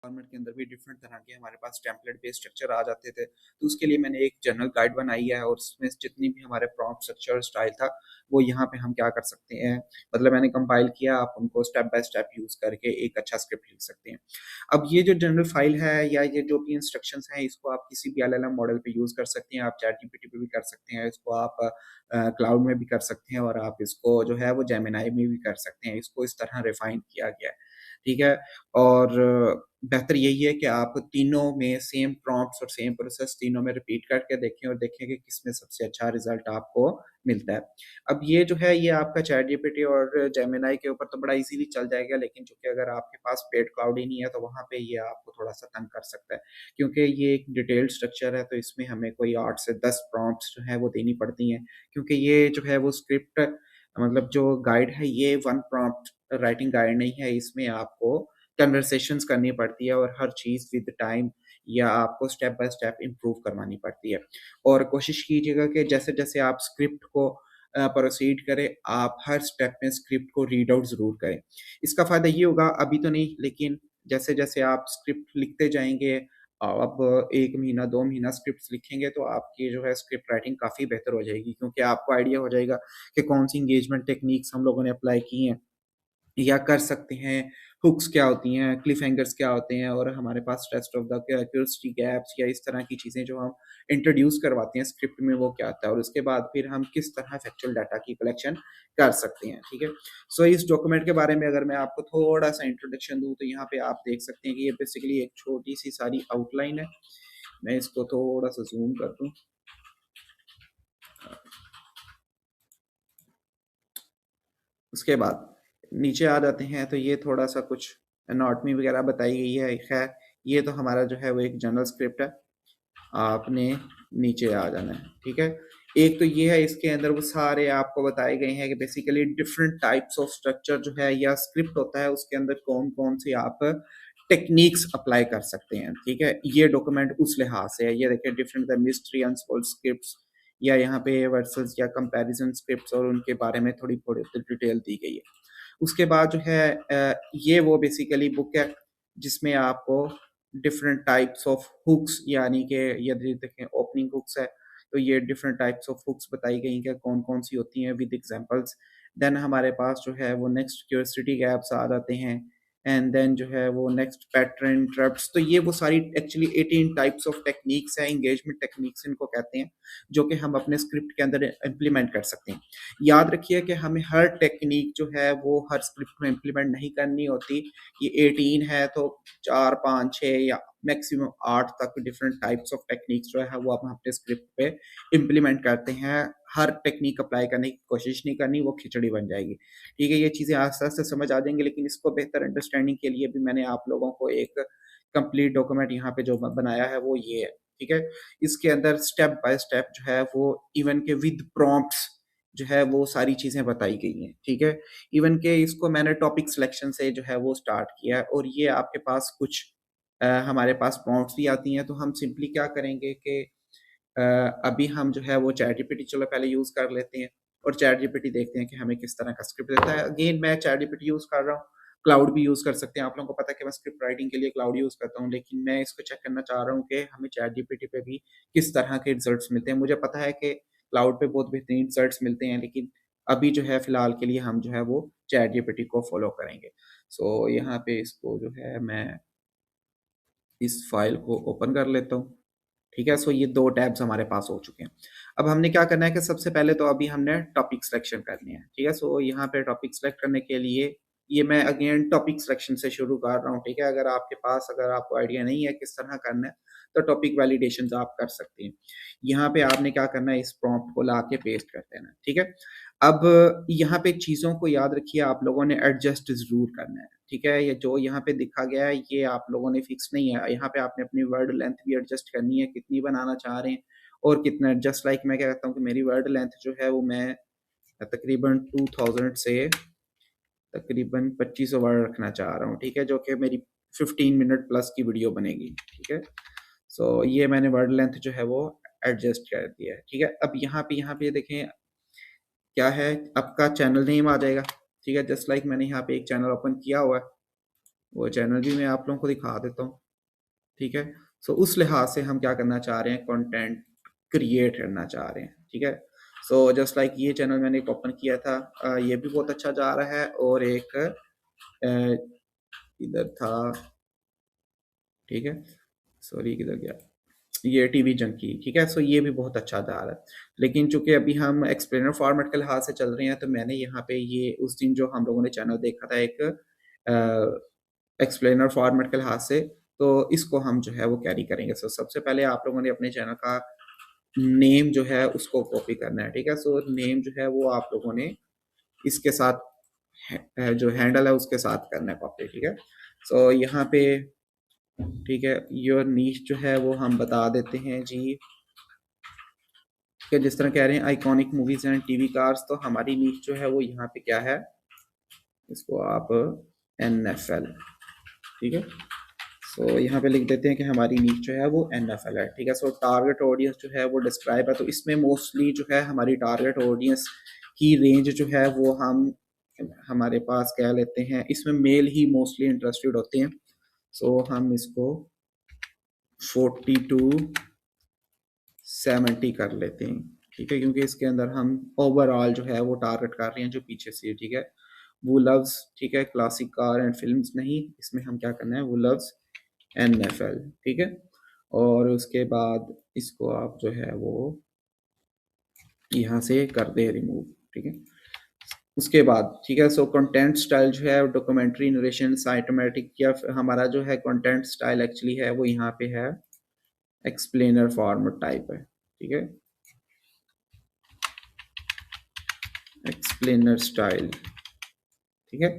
Format के अंदर भी डिफरेंट तरह के हमारे पास टेम्पलेट बेस्ड स्ट्रक्चर आ जाते थे। तो उसके लिए मैंने एक जनरल गाइड बनाई है और उसमें जितनी भी हमारे प्रॉम्प्ट स्ट्रक्चर स्टाइल था वो यहाँ पे हम क्या कर सकते हैं, मतलब मैंने कंपाइल किया, आप उनको स्टेप बाय स्टेप यूज करके एक अच्छा स्क्रिप्ट लिख सकते हैं। अब ये जो जनरल फाइल है या ये जो भी इंस्ट्रक्शंस हैं इसको आप किसी भी एलएलएम मॉडल पे यूज कर सकते हैं, आप चैट जीपीटी पे भी कर सकते हैं, इसको आप क्लाउड में भी कर सकते हैं और आप इसको जो है वो जेमिनाई में भी कर सकते हैं। इसको इस तरह रिफाइन किया गया है, ठीक है। और बेहतर यही है कि आप तीनों में सेम प्रॉम्प्ट्स और सेम प्रोसेस तीनों में रिपीट करके देखें और देखें कि किसमें सबसे अच्छा रिजल्ट आपको मिलता है। अब ये जो है ये आपका चैट जीपीटी और जेमिनाई के ऊपर तो बड़ा इजीली चल जाएगा, लेकिन चूंकि अगर आपके पास पेड क्लाउड ही नहीं है तो वहाँ पे ये आपको थोड़ा सा तंग कर सकता है, क्योंकि ये एक डिटेल्ड स्ट्रक्चर है। तो इसमें हमें कोई 8 से 10 प्रॉम्प्ट्स जो है वो देनी पड़ती हैं, क्योंकि ये जो है वो स्क्रिप्ट मतलब जो गाइड है ये वन प्रॉम्प्ट राइटिंग गाइड नहीं है, इसमें आपको कन्वर्सेशंस करनी पड़ती है और हर चीज़ विद टाइम या आपको स्टेप बाय स्टेप इम्प्रूव करवानी पड़ती है। और कोशिश कीजिएगा कि जैसे-जैसे आप स्क्रिप्ट को प्रोसीड करें, आप हर स्टेप में स्क्रिप्ट को रीड आउट ज़रूर करें। इसका फ़ायदा ये होगा, अभी तो नहीं, लेकिन जैसे-जैसे आप स्क्रिप्ट लिखते जाएँगे, अब 1 महीना, 2 महीना स्क्रिप्ट्स लिखेंगे तो आपकी जो है स्क्रिप्ट राइटिंग काफ़ी बेहतर हो जाएगी, क्योंकि आपको आइडिया हो जाएगा कि कौन-सी एंगेजमेंट टेक्निक्स हम लोगों ने अप्लाई की हैं या कर सकते हैं, हुक्स क्या होती हैं, क्लिफ हैंगर्स क्या होते हैं और हमारे पास rest of the curiosity gaps या इस तरह की चीज़ें जो हम इंट्रोड्यूस करवाते हैं स्क्रिप्ट में वो क्या होता है और उसके बाद फिर हम किस तरह फैक्चुअल डाटा की कलेक्शन कर सकते हैं, ठीक है। सो इस डॉक्यूमेंट के बारे में अगर मैं आपको थोड़ा-सा इंट्रोडक्शन दूँ तो यहाँ पे आप देख सकते हैं कि ये बेसिकली एक छोटी-सी सारी आउटलाइन है। मैं इसको थोड़ा-सा ज़ूम कर दूँ। उसके बाद नीचे आ जाते हैं तो ये थोड़ा-सा कुछ एनाटॉमी वगैरह बताई गई है। खैर ये तो हमारा जो है वो एक जनरल स्क्रिप्ट है। आपने नीचे आ जाना है, ठीक है। एक तो ये है, इसके अंदर वो सारे आपको बताए गए हैं कि basically different types of structure जो है या स्क्रिप्ट होता है उसके अंदर कौन-कौन सी आप टेक्निक्स अप्लाई कर सकते हैं, ठीक है। ये डॉक्यूमेंट उस लिहाज से है। ये देखिए different the mystery unsolved scripts या यहाँ पे वर्सेस या कंपैरिजन स्क्रिप्ट्स और उनके बारे में थोड़ी-थोड़ी डिटेल दी गई है। उसके बाद जो है ये वो बेसिकली बुक है जिसमें आपको डिफरेंट टाइप्स ऑफ हुक्स यानी कि यदि देखें ओपनिंग हुक्स है तो ये डिफरेंट टाइप्स ऑफ हुक्स बताई गई हैं कौन-कौन सी होती हैं विद एग्जांपल्स। देन हमारे पास जो है वो नेक्स्ट क्यूरियोसिटी गैप्स आ जाते हैं एंड देन जो है वो नेक्स्ट पैटर्न इंटरप्ट्स। तो ये वो सारी एक्चुअली 18 टाइप्स ऑफ टेक्निक्स हैं, एंगेजमेंट टेक्निक्स इनको कहते हैं, जो कि हम अपने स्क्रिप्ट के अंदर इम्प्लीमेंट कर सकते हैं। याद रखिए कि हमें हर टेक्निक जो है वो हर स्क्रिप्ट में इम्प्लीमेंट नहीं करनी होती। ये 18 है तो 4, 5, 6 या मैक्सिमम 8 तक डिफरेंट टाइप्स ऑफ टेक्निक्स जो है वो हम अपने स्क्रिप्ट पे इम्प्लीमेंट करते हैं। हर टेक्निक अप्लाई करने की कोशिश नहीं करनी, वो खिचड़ी बन जाएगी। ठीक है, ये चीज़ें आस्ते-आस्ते समझ आ जाएँगी, लेकिन इसको बेहतर अंडरस्टैंडिंग के लिए भी मैंने आप लोगों को एक कंप्लीट डॉक्यूमेंट यहाँ पे जो बनाया है वो ये है, ठीक है। इसके अंदर स्टेप बाय स्टेप जो है वो इवन के विद प्रॉम्प्ट्स जो है वो सारी चीज़ें बताई गई हैं, ठीक है। इवन के इसको मैंने टॉपिक सिलेक्शन से जो है वो स्टार्ट किया है और ये आपके पास कुछ हमारे पास प्रॉम्प्ट्स भी आती हैं, तो हम सिंपली क्या करेंगे कि अ, अभी हम जो है वो चैट जीपीटी चलो पहले यूज़ कर लेते हैं और चैट जीपीटी देखते हैं कि हमें किस तरह का स्क्रिप्ट देता है। अगेन मैं चैट जीपीटी यूज़ कर रहा हूँ, क्लाउड भी यूज़ कर सकते हैं। आप लोगों को पता है कि मैं स्क्रिप्ट राइटिंग के लिए क्लाउड यूज़ करता हूँ, लेकिन मैं इसको चेक करना चाह रहा हूँ कि हमें चैट जीपीटी पे भी किस तरह के रिज़ल्ट्स मिलते हैं। मुझे पता है कि क्लाउड पे बहुत बेहतरीन रिज़ल्ट्स मिलते हैं, लेकिन अभी जो है फिलहाल के लिए हम जो है वो चैट जीपीटी को फ़ॉलो करेंगे। सो यहाँ पे इसको जो है मैं इस फ़ाइल को ओपन कर लेता हूँ। ठीक है, सो ये 2 टैब्स हमारे पास हो चुके हैं। अब हमने क्या करना है कि सबसे पहले तो अभी हमने टॉपिक सिलेक्शन करनी है, ठीक है? सो यहाँ पे टॉपिक सिलेक्ट करने के लिए ये मैं अगेन टॉपिक सिलेक्शन से शुरू कर रहा हूँ, ठीक है? अगर आपके पास अगर आपको आइडिया नहीं है किस तरह करना है, तो टॉपिक वैलिडेशंस आप कर सकते हैं। यहाँ पे आपने क्या करना है, इस प्रॉम्प्ट को लाके पेस्ट कर देना है, ठीक है? अब यहाँ पे चीज़ों को याद रखिए, आप लोगों ने एडजस्ट ज़रूर करना है, ठीक है? ये जो यहाँ पे लिखा गया है, ये आप लोगों ने फिक्स नहीं है। यहाँ पे आपने अपनी वर्ड लेंथ भी एडजस्ट करनी है, कितनी बनाना चाह रहे हैं और कितना। जस्ट लाइक मैं क्या कहता हूँ कि मेरी वर्ड लेंथ जो है वो मैं तकरीबन 2000 से तकरीबन 2500 वर्ड रखना चाह रहा हूँ, ठीक है? जो कि मेरी 15 मिनट प्लस की वीडियो बनेगी, ठीक है? सो ये मैंने वर्ड लेंथ जो है वो एडजस्ट कर दिया है, ठीक है? अब यहाँ पे देखें क्या है, आपका चैनल नेम आ जाएगा, ठीक है? जस्ट लाइक मैंने यहाँ पे एक चैनल ओपन किया हुआ है। वो चैनल भी मैं आप लोगों को दिखा देता हूँ, ठीक है? सो उस लिहाज से हम क्या करना चाह रहे हैं, कंटेंट क्रिएट करना चाह रहे हैं, ठीक है? सो जस्ट लाइक ये चैनल मैंने एक ओपन किया था, ये भी बहुत अच्छा जा रहा है, और एक इधर था, ठीक है? सॉरी किधर गया? ये टीवी जंकी, ठीक है? सो ये भी बहुत अच्छा जा रहा है। लेकिन चूँकि अभी हम एक्सप्लेनर फॉर्मेट के लिहाज से चल रहे हैं, तो मैंने यहाँ पे ये उस दिन जो हम लोगों ने चैनल देखा था एक एक्सप्लेनर फॉर्मेट के लिहाज से, तो इसको हम जो है वो कैरी करेंगे। सो सबसे पहले आप लोगों ने अपने चैनल का नेम जो है उसको कॉपी करना है, ठीक है? सो नेम जो है वो आप लोगों ने इसके साथ जो हैंडल है उसके साथ करना है कॉपी, ठीक है? सो यहाँ पे, ठीक है, योर नीश जो है वो हम बता देते हैं जी, कि जिस तरह कह रहे हैं iconic movies and TV cars, तो हमारी नीश जो है वो यहाँ पे क्या है, इसको आप NFL, ठीक है? सो यहाँ पे लिख देते हैं कि हमारी नीच जो है वो NFL है, ठीक है? सो टारगेट ऑडियंस जो है वो डिस्क्राइब है, तो इसमें मोस्टली जो है हमारी टारगेट ऑडियंस की रेंज जो है वो हम हमारे पास कह लेते हैं, इसमें मेल ही मोस्टली इंटरेस्टेड होते हैं। सो हम इसको 40 टू 70 कर लेते हैं, ठीक है? क्योंकि इसके अंदर हम ओवरऑल जो है वो टारगेट कर रहे हैं जो पीछे से, ठीक है? वो लव्स, ठीक है, क्लासिक कार एंड फिल्म्स नहीं, इसमें हम क्या करना है, वो लव्स NFL, ठीक है? और उसके बाद इसको आप जो है वो यहाँ से कर दे रिमूव, ठीक है? उसके बाद, ठीक है, सो कंटेंट स्टाइल जो है डॉक्यूमेंट्री, नरेशन, साइटोमेटिक, या हमारा जो है कंटेंट स्टाइल एक्चुअली है वो यहाँ पे है एक्सप्लेनर फॉर्मेट टाइप है, ठीक है? एक्सप्लेनर स्टाइल, ठीक है?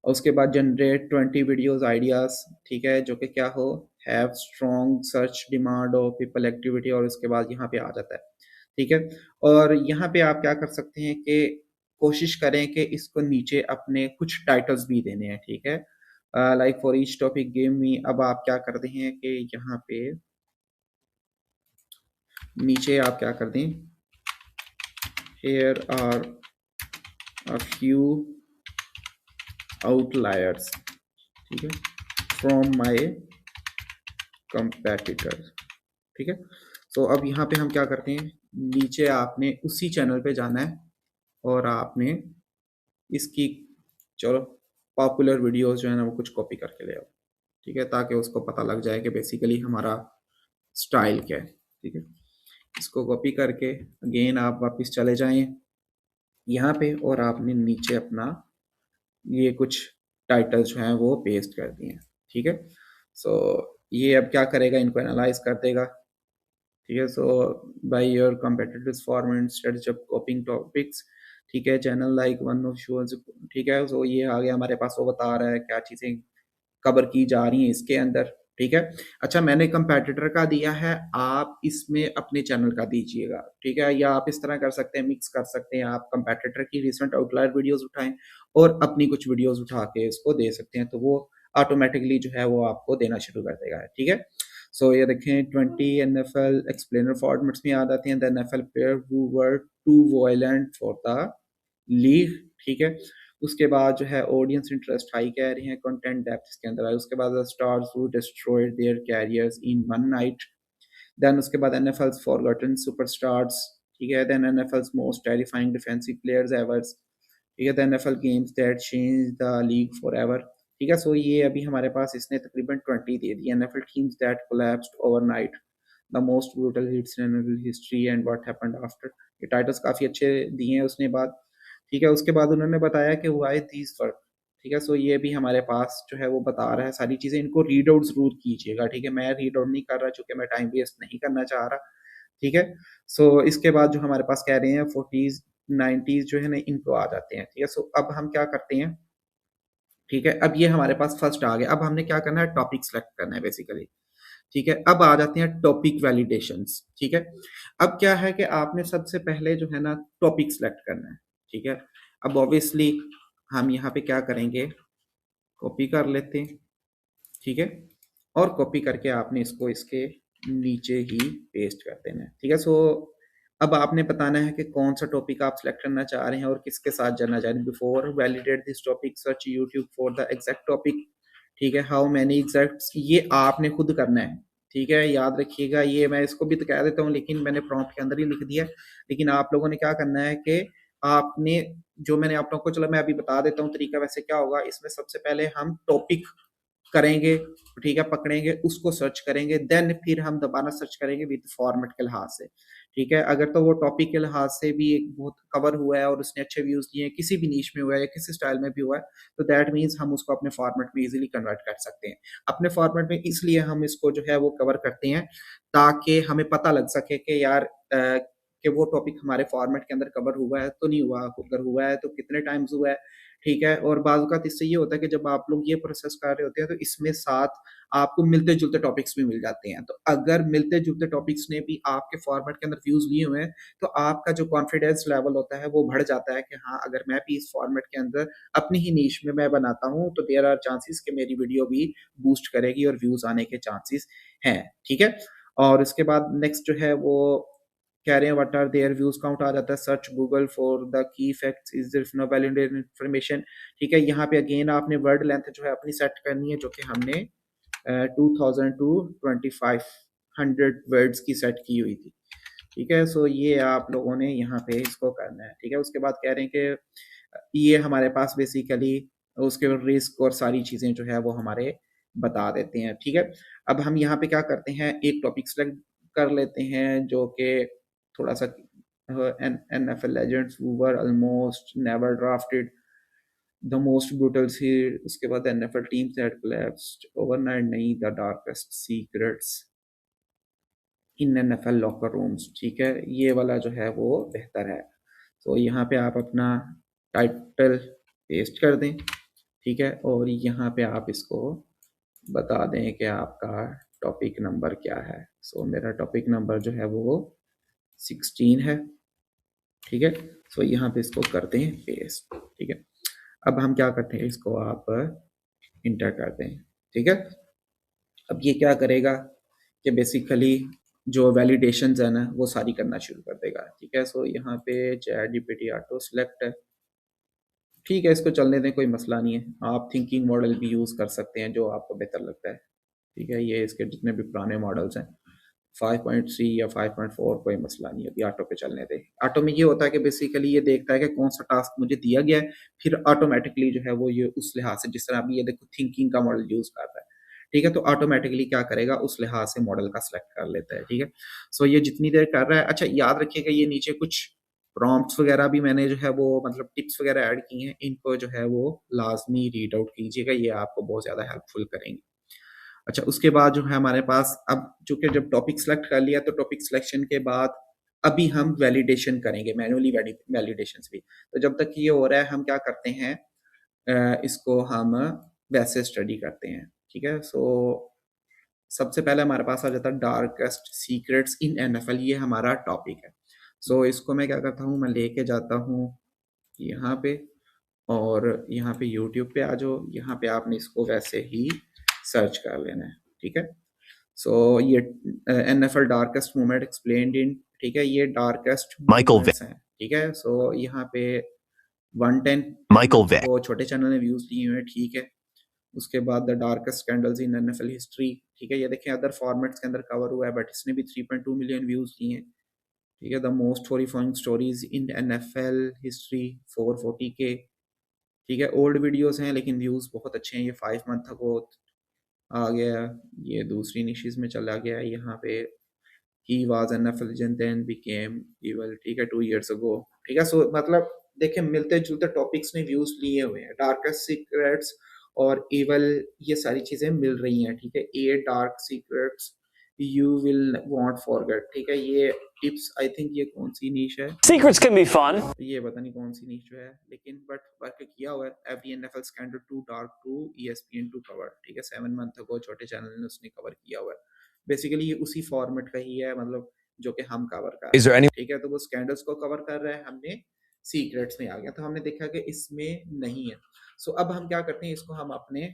और उसके बाद जनरेट 20 वीडियोस आइडियाज, ठीक है, जो कि क्या हो, हैव स्ट्रॉन्ग सर्च डिमांड और पीपल एक्टिविटी, और उसके बाद यहाँ पे आ जाता है, ठीक है? और यहाँ पे आप क्या कर सकते हैं कि कोशिश करें कि इसको नीचे अपने कुछ टाइटल्स भी देने हैं, ठीक है? Like for each topic give me, अब आप क्या करते हैं कि यहाँ पे नीचे आप क्या कर दें, here are a few outliers, ठीक है, from my competitor, ठीक है? तो अब यहाँ पे हम क्या करते हैं, नीचे आपने उसी चैनल पे जाना है और आपने इसकी, चलो, पॉपुलर वीडियोस जो है ना वो कुछ कॉपी करके ले आओ, ठीक है? ताकि उसको पता लग जाए कि बेसिकली हमारा स्टाइल क्या है, ठीक है? इसको कॉपी करके अगेन आप वापस चले जाएं यहाँ पे, और आपने नीचे अपना ये कुछ टाइटल जो हैं वो पेस्ट कर दिए हैं, ठीक है? सो ये अब क्या करेगा, इनको एनालाइज कर देगा, ठीक है? So by your competitors format strategy of copying topics, ठीक है, channel like one of shows, ठीक है? सो ये आ गया हमारे पास, वो बता रहा है क्या चीज़ें कवर की जा रही हैं इसके अंदर, ठीक है? अच्छा, मैंने कंपेटिटर का दिया है, आप इसमें अपने चैनल का दीजिएगा, ठीक है? या आप इस तरह कर सकते हैं, मिक्स कर सकते हैं, आप कंपेटिटर की रिसेंट आउटलायर वीडियोस उठाएं और अपनी कुछ वीडियोस उठा के इसको दे सकते हैं, तो वो ऑटोमेटिकली जो है वो आपको देना शुरू कर देगा, ठीक है? सो ये देखें 20 NFL एक्सप्लेनर फॉर्मेट्स में याद आते हैं, the NFL player who were too violent for the league, ठीक है? उसके बाद जो है ऑडियंस इंटरेस्ट हाई कह रहे हैं, कंटेंट डेप्थ इसके अंदर है, उसके बाद stars who destroyed their careers in one night, then उसके बाद NFL's फॉरगॉटन सुपरस्टार्स, ठीक है, then NFL's most terrifying defensive players ever, ठीक है, the NFL games that change the league forever, ठीक है? सो ये अभी हमारे पास इसने तकरीबन 20 दे दी, NFL teams that collapsed overnight, the most brutal hits in NFL history and what happened after, ये टाइटल्स काफ़ी अच्छे दिए हैं उसने बाद, ठीक है? उसके बाद उन्होंने बताया कि व्हाई दीज वर्क, ठीक है? सो ये भी हमारे पास जो है वो बता रहा है सारी चीज़ें, इनको रीड आउट ज़रूर कीजिएगा, ठीक है? मैं रीड आउट नहीं कर रहा चूँकि मैं टाइम वेस्ट नहीं करना चाह रहा, ठीक है? सो इसके बाद जो हमारे पास कह रहे हैं 40s 90s जो है ना इनको आ जाते हैं, ठीक है? सो अब हम क्या करते हैं, ठीक है? अब ये हमारे पास फर्स्ट आ गया, अब हमने क्या करना है, टॉपिक सेलेक्ट करना है बेसिकली, ठीक है? अब आ जाते हैं टॉपिक वैलिडेशंस, ठीक है? अब क्या है कि आपने सबसे पहले जो है ना टॉपिक सेलेक्ट करना है, ठीक है? अब ऑब्वियसली हम यहाँ पे क्या करेंगे, कॉपी कर लेते हैं, ठीक है? और कॉपी करके आपने इसको इसके नीचे ही पेस्ट कर देना है, ठीक है? सो अब आपने बताना है कि कौन सा टॉपिक आप सेलेक्ट करना चाह रहे हैं और किसके साथ जाना चाह रहे हैं। Before validate this topic search YouTube for the exact topic, ठीक है, हाउ मैनी एग्जैक्ट्स ये आपने खुद करना है, ठीक है, याद रखिएगा। ये मैं इसको भी तो कह देता हूँ, लेकिन मैंने प्रॉम्प्ट के अंदर ही लिख दिया। लेकिन आप लोगों ने क्या करना है कि आपने जो मैंने आप लोगों को, चलो मैं अभी बता देता हूँ तरीका। वैसे क्या होगा इसमें, सबसे पहले हम टॉपिक करेंगे, ठीक है, पकड़ेंगे उसको, सर्च करेंगे, देन फिर हम दोबारा सर्च करेंगे विद फॉर्मेट के लिहाज से, ठीक है। अगर तो वो टॉपिक के लिहाज से भी एक बहुत कवर हुआ है और उसने अच्छे व्यूज लिए हैं, किसी भी नीश में हुआ है या किसी स्टाइल में भी हुआ है, तो दैट मीन्स हम उसको अपने फॉर्मेट में इजीली कन्वर्ट कर सकते हैं। अपने फॉर्मेट में इसलिए हम इसको जो है वो कवर करते हैं ताकि हमें पता लग सके कि यार कि वो टॉपिक हमारे फॉर्मेट के अंदर कवर हुआ है तो नहीं हुआ, अगर हुआ है तो कितने टाइम्स हुआ है, ठीक है। और बाज़ औक़ात इससे ये होता है कि जब आप लोग ये प्रोसेस कर रहे होते हैं तो इसमें साथ आपको मिलते-जुलते टॉपिक्स भी मिल जाते हैं। तो अगर मिलते-जुलते टॉपिक्स ने भी आपके फॉर्मेट के अंदर व्यूज़ लिए हुए हैं, तो आपका जो कॉन्फिडेंस लेवल होता है वो बढ़ जाता है कि हाँ, अगर मैं भी इस फॉर्मेट के अंदर अपनी ही नीश में मैं बनाता हूँ, तो देयर आर चांसेस कि मेरी वीडियो भी बूस्ट करेगी और व्यूज़ आने के चांसेस हैं, ठीक है। और इसके बाद नेक्स्ट जो है वो कह रहे हैं what are their views count आ जाता है, search Google for the key facts is there no validated information, ठीक है। यहाँ पे अगेन आपने वर्ड लेंथ जो है अपनी सेट करनी है, जो कि हमने 2000 टू 2500 वर्ड्स की सेट की हुई थी, ठीक है। सो ये आप लोगों ने यहाँ पे इसको करना है, ठीक है। उसके बाद कह रहे हैं कि ये हमारे पास बेसिकली उसके रिस्क और सारी चीज़ें जो है वो हमारे बता देते हैं, ठीक है। अब हम यहाँ पे क्या करते हैं, एक टॉपिक सेलेक्ट कर लेते हैं जो कि थोड़ा-सा NFL legends who were almost never drafted, the most brutal here, उसके बाद NFL teams that collapsed overnight, नहीं, the darkest secrets in NFL locker rooms, ठीक है। ये वाला जो है वो बेहतर है। तो यहाँ पे आप अपना टाइटल पेस्ट कर दें, ठीक है, और यहाँ पे आप इसको बता दें कि आपका टॉपिक नंबर क्या है। सो मेरा टॉपिक नंबर जो है वो 16 है, ठीक है। सो यहाँ पे इसको करते हैं पेस्ट, ठीक है। अब हम क्या करते हैं, इसको आप इंटर करते हैं, ठीक है। अब ये क्या करेगा कि बेसिकली जो वैलिडेशंस है ना वो सारी करना शुरू कर देगा, ठीक है। सो यहाँ पे चैट जीपीटी ऑटो सेलेक्ट है, ठीक है, इसको चलने दें, कोई मसला नहीं है। आप थिंकिंग मॉडल भी यूज़ कर सकते हैं जो आपको बेहतर लगता है, ठीक है। ये इसके जितने भी पुराने मॉडल्स हैं 5.3 या 5.4 कोई मसला नहीं है, अभी ऑटो पे चलने दें। ऑटो में ये होता है कि बेसिकली ये देखता है कि कौन सा टास्क मुझे दिया गया है, फिर ऑटोमेटिकली जो है वो ये उस लिहाज से, जिस तरह अभी ये देखो थिंकिंग का मॉडल यूज़ कर रहा है, ठीक है, तो ऑटोमेटिकली क्या करेगा उस लिहाज से मॉडल का सिलेक्ट कर लेता है, ठीक है। सो ये जितनी देर कर रहा है, अच्छा याद रखिएगा ये नीचे कुछ प्रॉम्प्ट्स वगैरह भी मैंने जो है वो मतलब टिप्स वगैरह ऐड की हैं, इनको जो है वो लाज़मी रीड आउट कीजिएगा, ये आपको बहुत ज़्यादा हेल्पफुल करेंगे। अच्छा, उसके बाद जो है हमारे पास, अब चूँकि जब टॉपिक सेलेक्ट कर लिया, तो टॉपिक सिलेक्शन के बाद अभी हम वैलिडेशन करेंगे, मैन्युअली वैलिडेशंस भी। तो जब तक ये हो रहा है हम क्या करते हैं, इसको हम वैसे स्टडी करते हैं, ठीक है। सो सबसे पहले हमारे पास आ जाता है डार्केस्ट सीक्रेट्स इन एनएफएल, ये हमारा टॉपिक है। सो इसको मैं क्या करता हूँ, मैं लेके जाता हूँ यहाँ पे, और यहाँ पे यूट्यूब पे आ जाओ, यहाँ पे आपने इसको वैसे ही सर्च कर लेना है, ठीक है। सो ये एनएफएल डार्केस्ट मोमेंट एक्सप्लेन्ड इन, ठीक है, ये डार्केस्ट मोमेंट्स हैं, ठीक है। सो यहाँ पे 110 माइकल विक वो छोटे चैनल ने व्यूज लिए हुए हैं, ठीक है। उसके बाद the darkest scandals in NFL history, ठीक है, ये देखें अदर फॉर्मेट्स के अंदर कवर हुआ है, बट इसने भी 3.2 मिलियन व्यूज लिए हैं, ठीक है। The most horrifying stories in NFL history 440 के, ठीक है। ओल्ड वीडियोस हैं लेकिन व्यूज बहुत अच्छे हैं, ये 5 मंथ अगो आ गया, ये दूसरी निशीज में चला गया है। यहाँ पे ही was NFL legend then became evil, ठीक है, 2 इयर्स अगो, ठीक है। सो मतलब देखिए मिलते जुलते टॉपिक्स ने व्यूज लिए हुए हैं, डार्केस्ट सीक्रेट्स और इवल, ये सारी चीजें मिल रही हैं, ठीक है। A dark secrets you will want forget, ठीक है। ये टिप्स आई थिंक ये कौन सी नीश है, सीक्रेट्स कैन बी फन, ये पता नहीं कौन सी नीश जो है, लेकिन बट वर्क किया हुआ है। Every NFL scandal too dark to ESPN to cover, ठीक है, 7 मंथ अगो छोटे चैनल ने उसने कवर किया हुआ है। बेसिकली ये उसी फॉर्मेट का ही है, मतलब जो कि हम कवर कर रहे हैं, ठीक है। तो वो स्कैंडल्स को कवर कर रहा है, हमने सीक्रेट्स में आ गया, तो हमने देखा कि इसमें नहीं है। सो अब हम क्या करते हैं, इसको हम अपने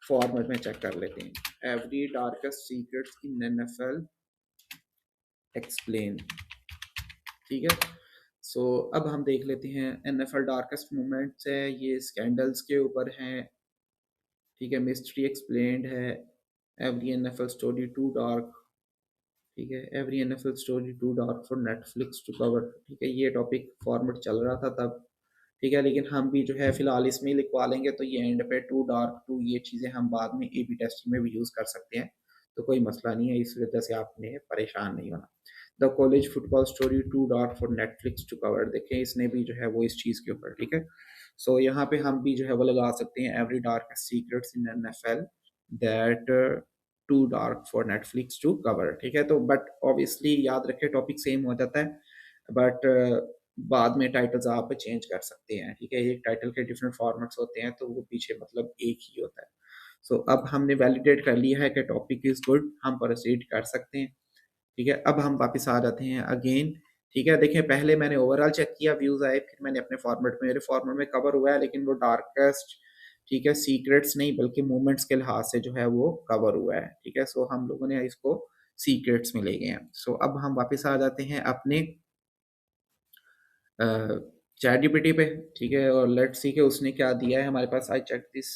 फॉर्मेट में चेक कर लेते हैं। Every darkest secrets in NFL explain, ठीक है। सो अब हम देख लेते हैं, एनएफएल डार्केस्ट मोमेंट्स है, ये स्कैंडल्स के ऊपर हैं, ठीक है, मिस्ट्री एक्सप्लेन्ड है, every NFL story too dark, ठीक है, every NFL story too dark for Netflix to cover, ठीक है, ये टॉपिक फॉर्मेट चल रहा था तब, ठीक है, लेकिन हम भी जो है फिलहाल इसमें ही लिखवा लेंगे, तो ये एंड पे टू डार्क टू ये चीज़ें हम बाद में ए बी टेस्टिंग में भी यूज़ कर सकते हैं, तो कोई मसला नहीं है, इस वजह से आपने परेशान नहीं होना। The college football story too dark for Netflix to cover, देखें इसने भी जो है वो इस चीज़ के ऊपर, ठीक है, सो यहाँ पे हम भी जो है वो लगा सकते हैं every dark secrets in NFL that too dark for Netflix to cover, ठीक है, तो बट ऑब्वियसली याद रखें टॉपिक सेम हो जाता है, बट बाद में टाइटल्स आप चेंज कर सकते हैं, ठीक है, एक टाइटल के डिफरेंट फॉर्मेट्स होते हैं, तो वो पीछे मतलब एक ही होता है। सो अब हमने वैलिडेट कर लिया है कि टॉपिक इज़ गुड, हम प्रोसीड कर सकते हैं, ठीक है। अब हम वापस आ जाते हैं अगेन, ठीक है, देखिए पहले मैंने ओवरऑल चेक किया, व्यूज़ आए, फिर मैंने अपने फॉर्मेट में, मेरे फॉर्मेट में कवर हुआ है, लेकिन वो डार्केस्ट, ठीक है, सीक्रेट्स नहीं बल्कि मूवमेंट्स के लिहाज से जो है वो कवर हुआ है, ठीक है, सो हम लोगों ने इसको सीक्रेट्स में ले गए हैं। सो अब हम वापस आ जाते हैं अपने चैट जीपीटी पे, ठीक है, और लेट्स सी कि उसने क्या दिया है हमारे पास। I check this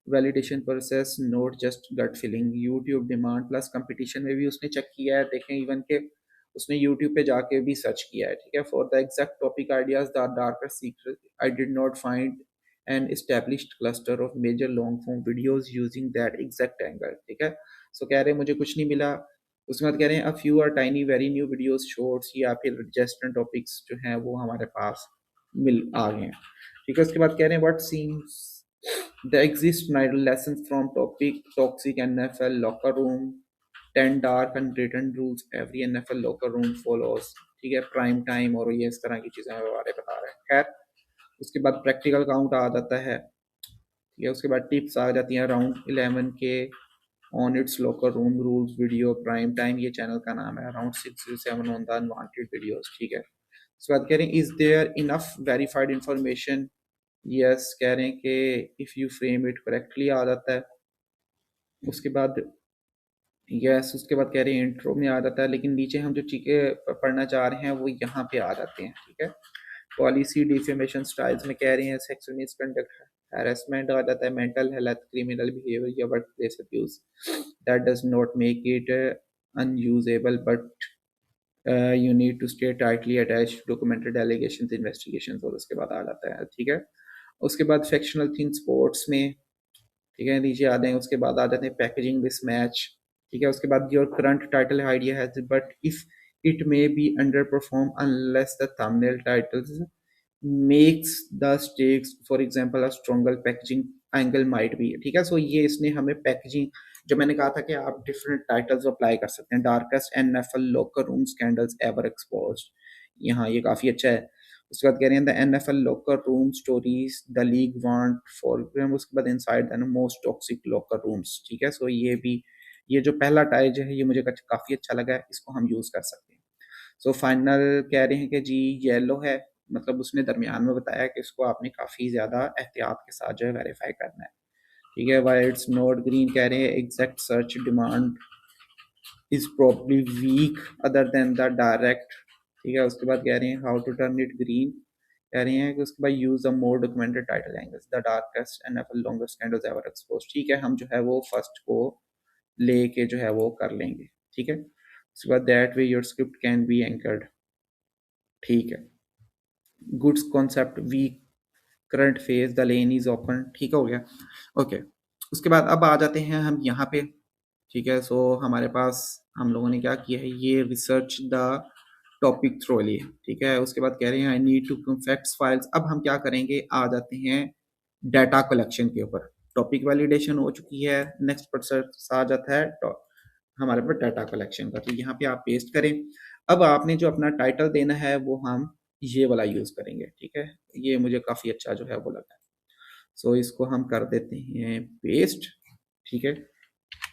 validation process not just gut feeling, YouTube demand plus competition में भी उसने चेक किया है, देखें इवन के उसने यूट्यूब पे जाके भी सर्च किया है, ठीक है, for the exact topic ideas the darker secret I did not find an established cluster of major long form videos using that exact angle, ठीक है, सो कह रहे हैं मुझे कुछ नहीं मिला। उसके बाद कह रहे हैं a few are tiny very new videos shorts या फिर एडजस्टमेंट टॉपिक्स जो हैं वो हमारे पास मिल आ गए हैं, ठीक है। उसके बाद कह रहे हैं what seems the exist lesson from topic toxic NFL locker room 10 dark unwritten rules every NFL locker room follows, ठीक है, प्राइम टाइम और ये इस तरह की चीज़ें हमारे बारे बता रहे हैं। खैर उसके बाद प्रैक्टिकल काउंट आ जाता है, ठीक है, उसके बाद टिप्स आ जाती हैं अराउंड 11 के on its locker room rules video prime time, ये चैनल का नाम है, around 607 on the unwanted videos, ठीक है। उसके बाद कह रहे हैं is there enough verified information, yes कह रहे हैं कि if you frame it correctly आ जाता है। उसके बाद यस उसके बाद कह रहे हैं इंट्रो में आ जाता है, लेकिन नीचे हम जो चीज़ें पढ़ना चाह रहे हैं वो यहाँ पे आ जाते हैं, ठीक है। पॉलिसी डिफेमेशन स्टाइल्स में कह रहे हैं सेक्सुअल मिसकंडक्ट हैरेसमेंट आ जाता है, मेंटल हेल्थ क्रिमिनल बिहेवियर या work place abuse that does not make it unusable but you need to stay tightly attach documented allegations investigations, और उसके बाद आ जाता है, ठीक है। उसके बाद सेक्शनल थिंग स्पोर्ट्स में, ठीक है, नीचे आ जाएंगे, उसके बाद आ जाते हैं पैकेजिंग दिस मैच, ठीक है। उसके बाद your current title idea has but if it may be under perform unless the thumbnail titles makes the stakes for example a stronger packaging angle might be, ठीक है। सो ये इसने हमें पैकेजिंग, जो मैंने कहा था कि आप डिफरेंट टाइटल्स अप्लाई कर सकते हैं, darkest NFL locker room scandals ever exposed, यहाँ ये काफ़ी अच्छा है। उसके बाद कह रहे हैं the NFL locker room stories the league want for, उसके बाद inside the most toxic locker rooms, ठीक है। सो ये भी, ये जो पहला टाइज है ये मुझे काफ़ी अच्छा लगा है, इसको हम यूज़ कर सकते हैं। सो फाइनल कह रहे हैं कि जी येलो है, मतलब उसने दरमियान में बताया कि इसको आपने काफ़ी ज़्यादा एहतियात के साथ जो है वेरीफाई करना है, ठीक है। वाई इट्स नॉट ग्रीन कह रहे हैं exact search demand is probably weak other than the direct, ठीक है। उसके बाद कह रहे हैं how to turn it green, कह रहे हैं कि उसके बाद use a more documented title angles the darkest and longest candles ever expose, ठीक है, हम जो है वो फर्स्ट को लेके जो है वो कर लेंगे, ठीक है। उसके बाद that way your script can be anchored, ठीक है। Goods concept weak current phase the lane is open, ठीक हो गया, ओके। उसके बाद अब आ जाते हैं हम यहाँ पे, ठीक है। सो हमारे पास हम लोगों ने क्या किया है, ये रिसर्च द टॉपिक थ्रोली, ठीक है। उसके बाद कह रहे हैं I need to facts files, अब हम क्या करेंगे, आ जाते हैं डाटा कलेक्शन के ऊपर। टॉपिक वैलिडेशन हो चुकी है, नेक्स्ट प्रोसेस आ जाता है हमारे पास डाटा कलेक्शन का, तो यहाँ पे आप पेस्ट करें। अब आपने जो अपना टाइटल देना है वो हम ये वाला यूज़ करेंगे, ठीक है, ये मुझे काफ़ी अच्छा जो है वो लगा। सो इसको हम कर देते हैं पेस्ट, ठीक है।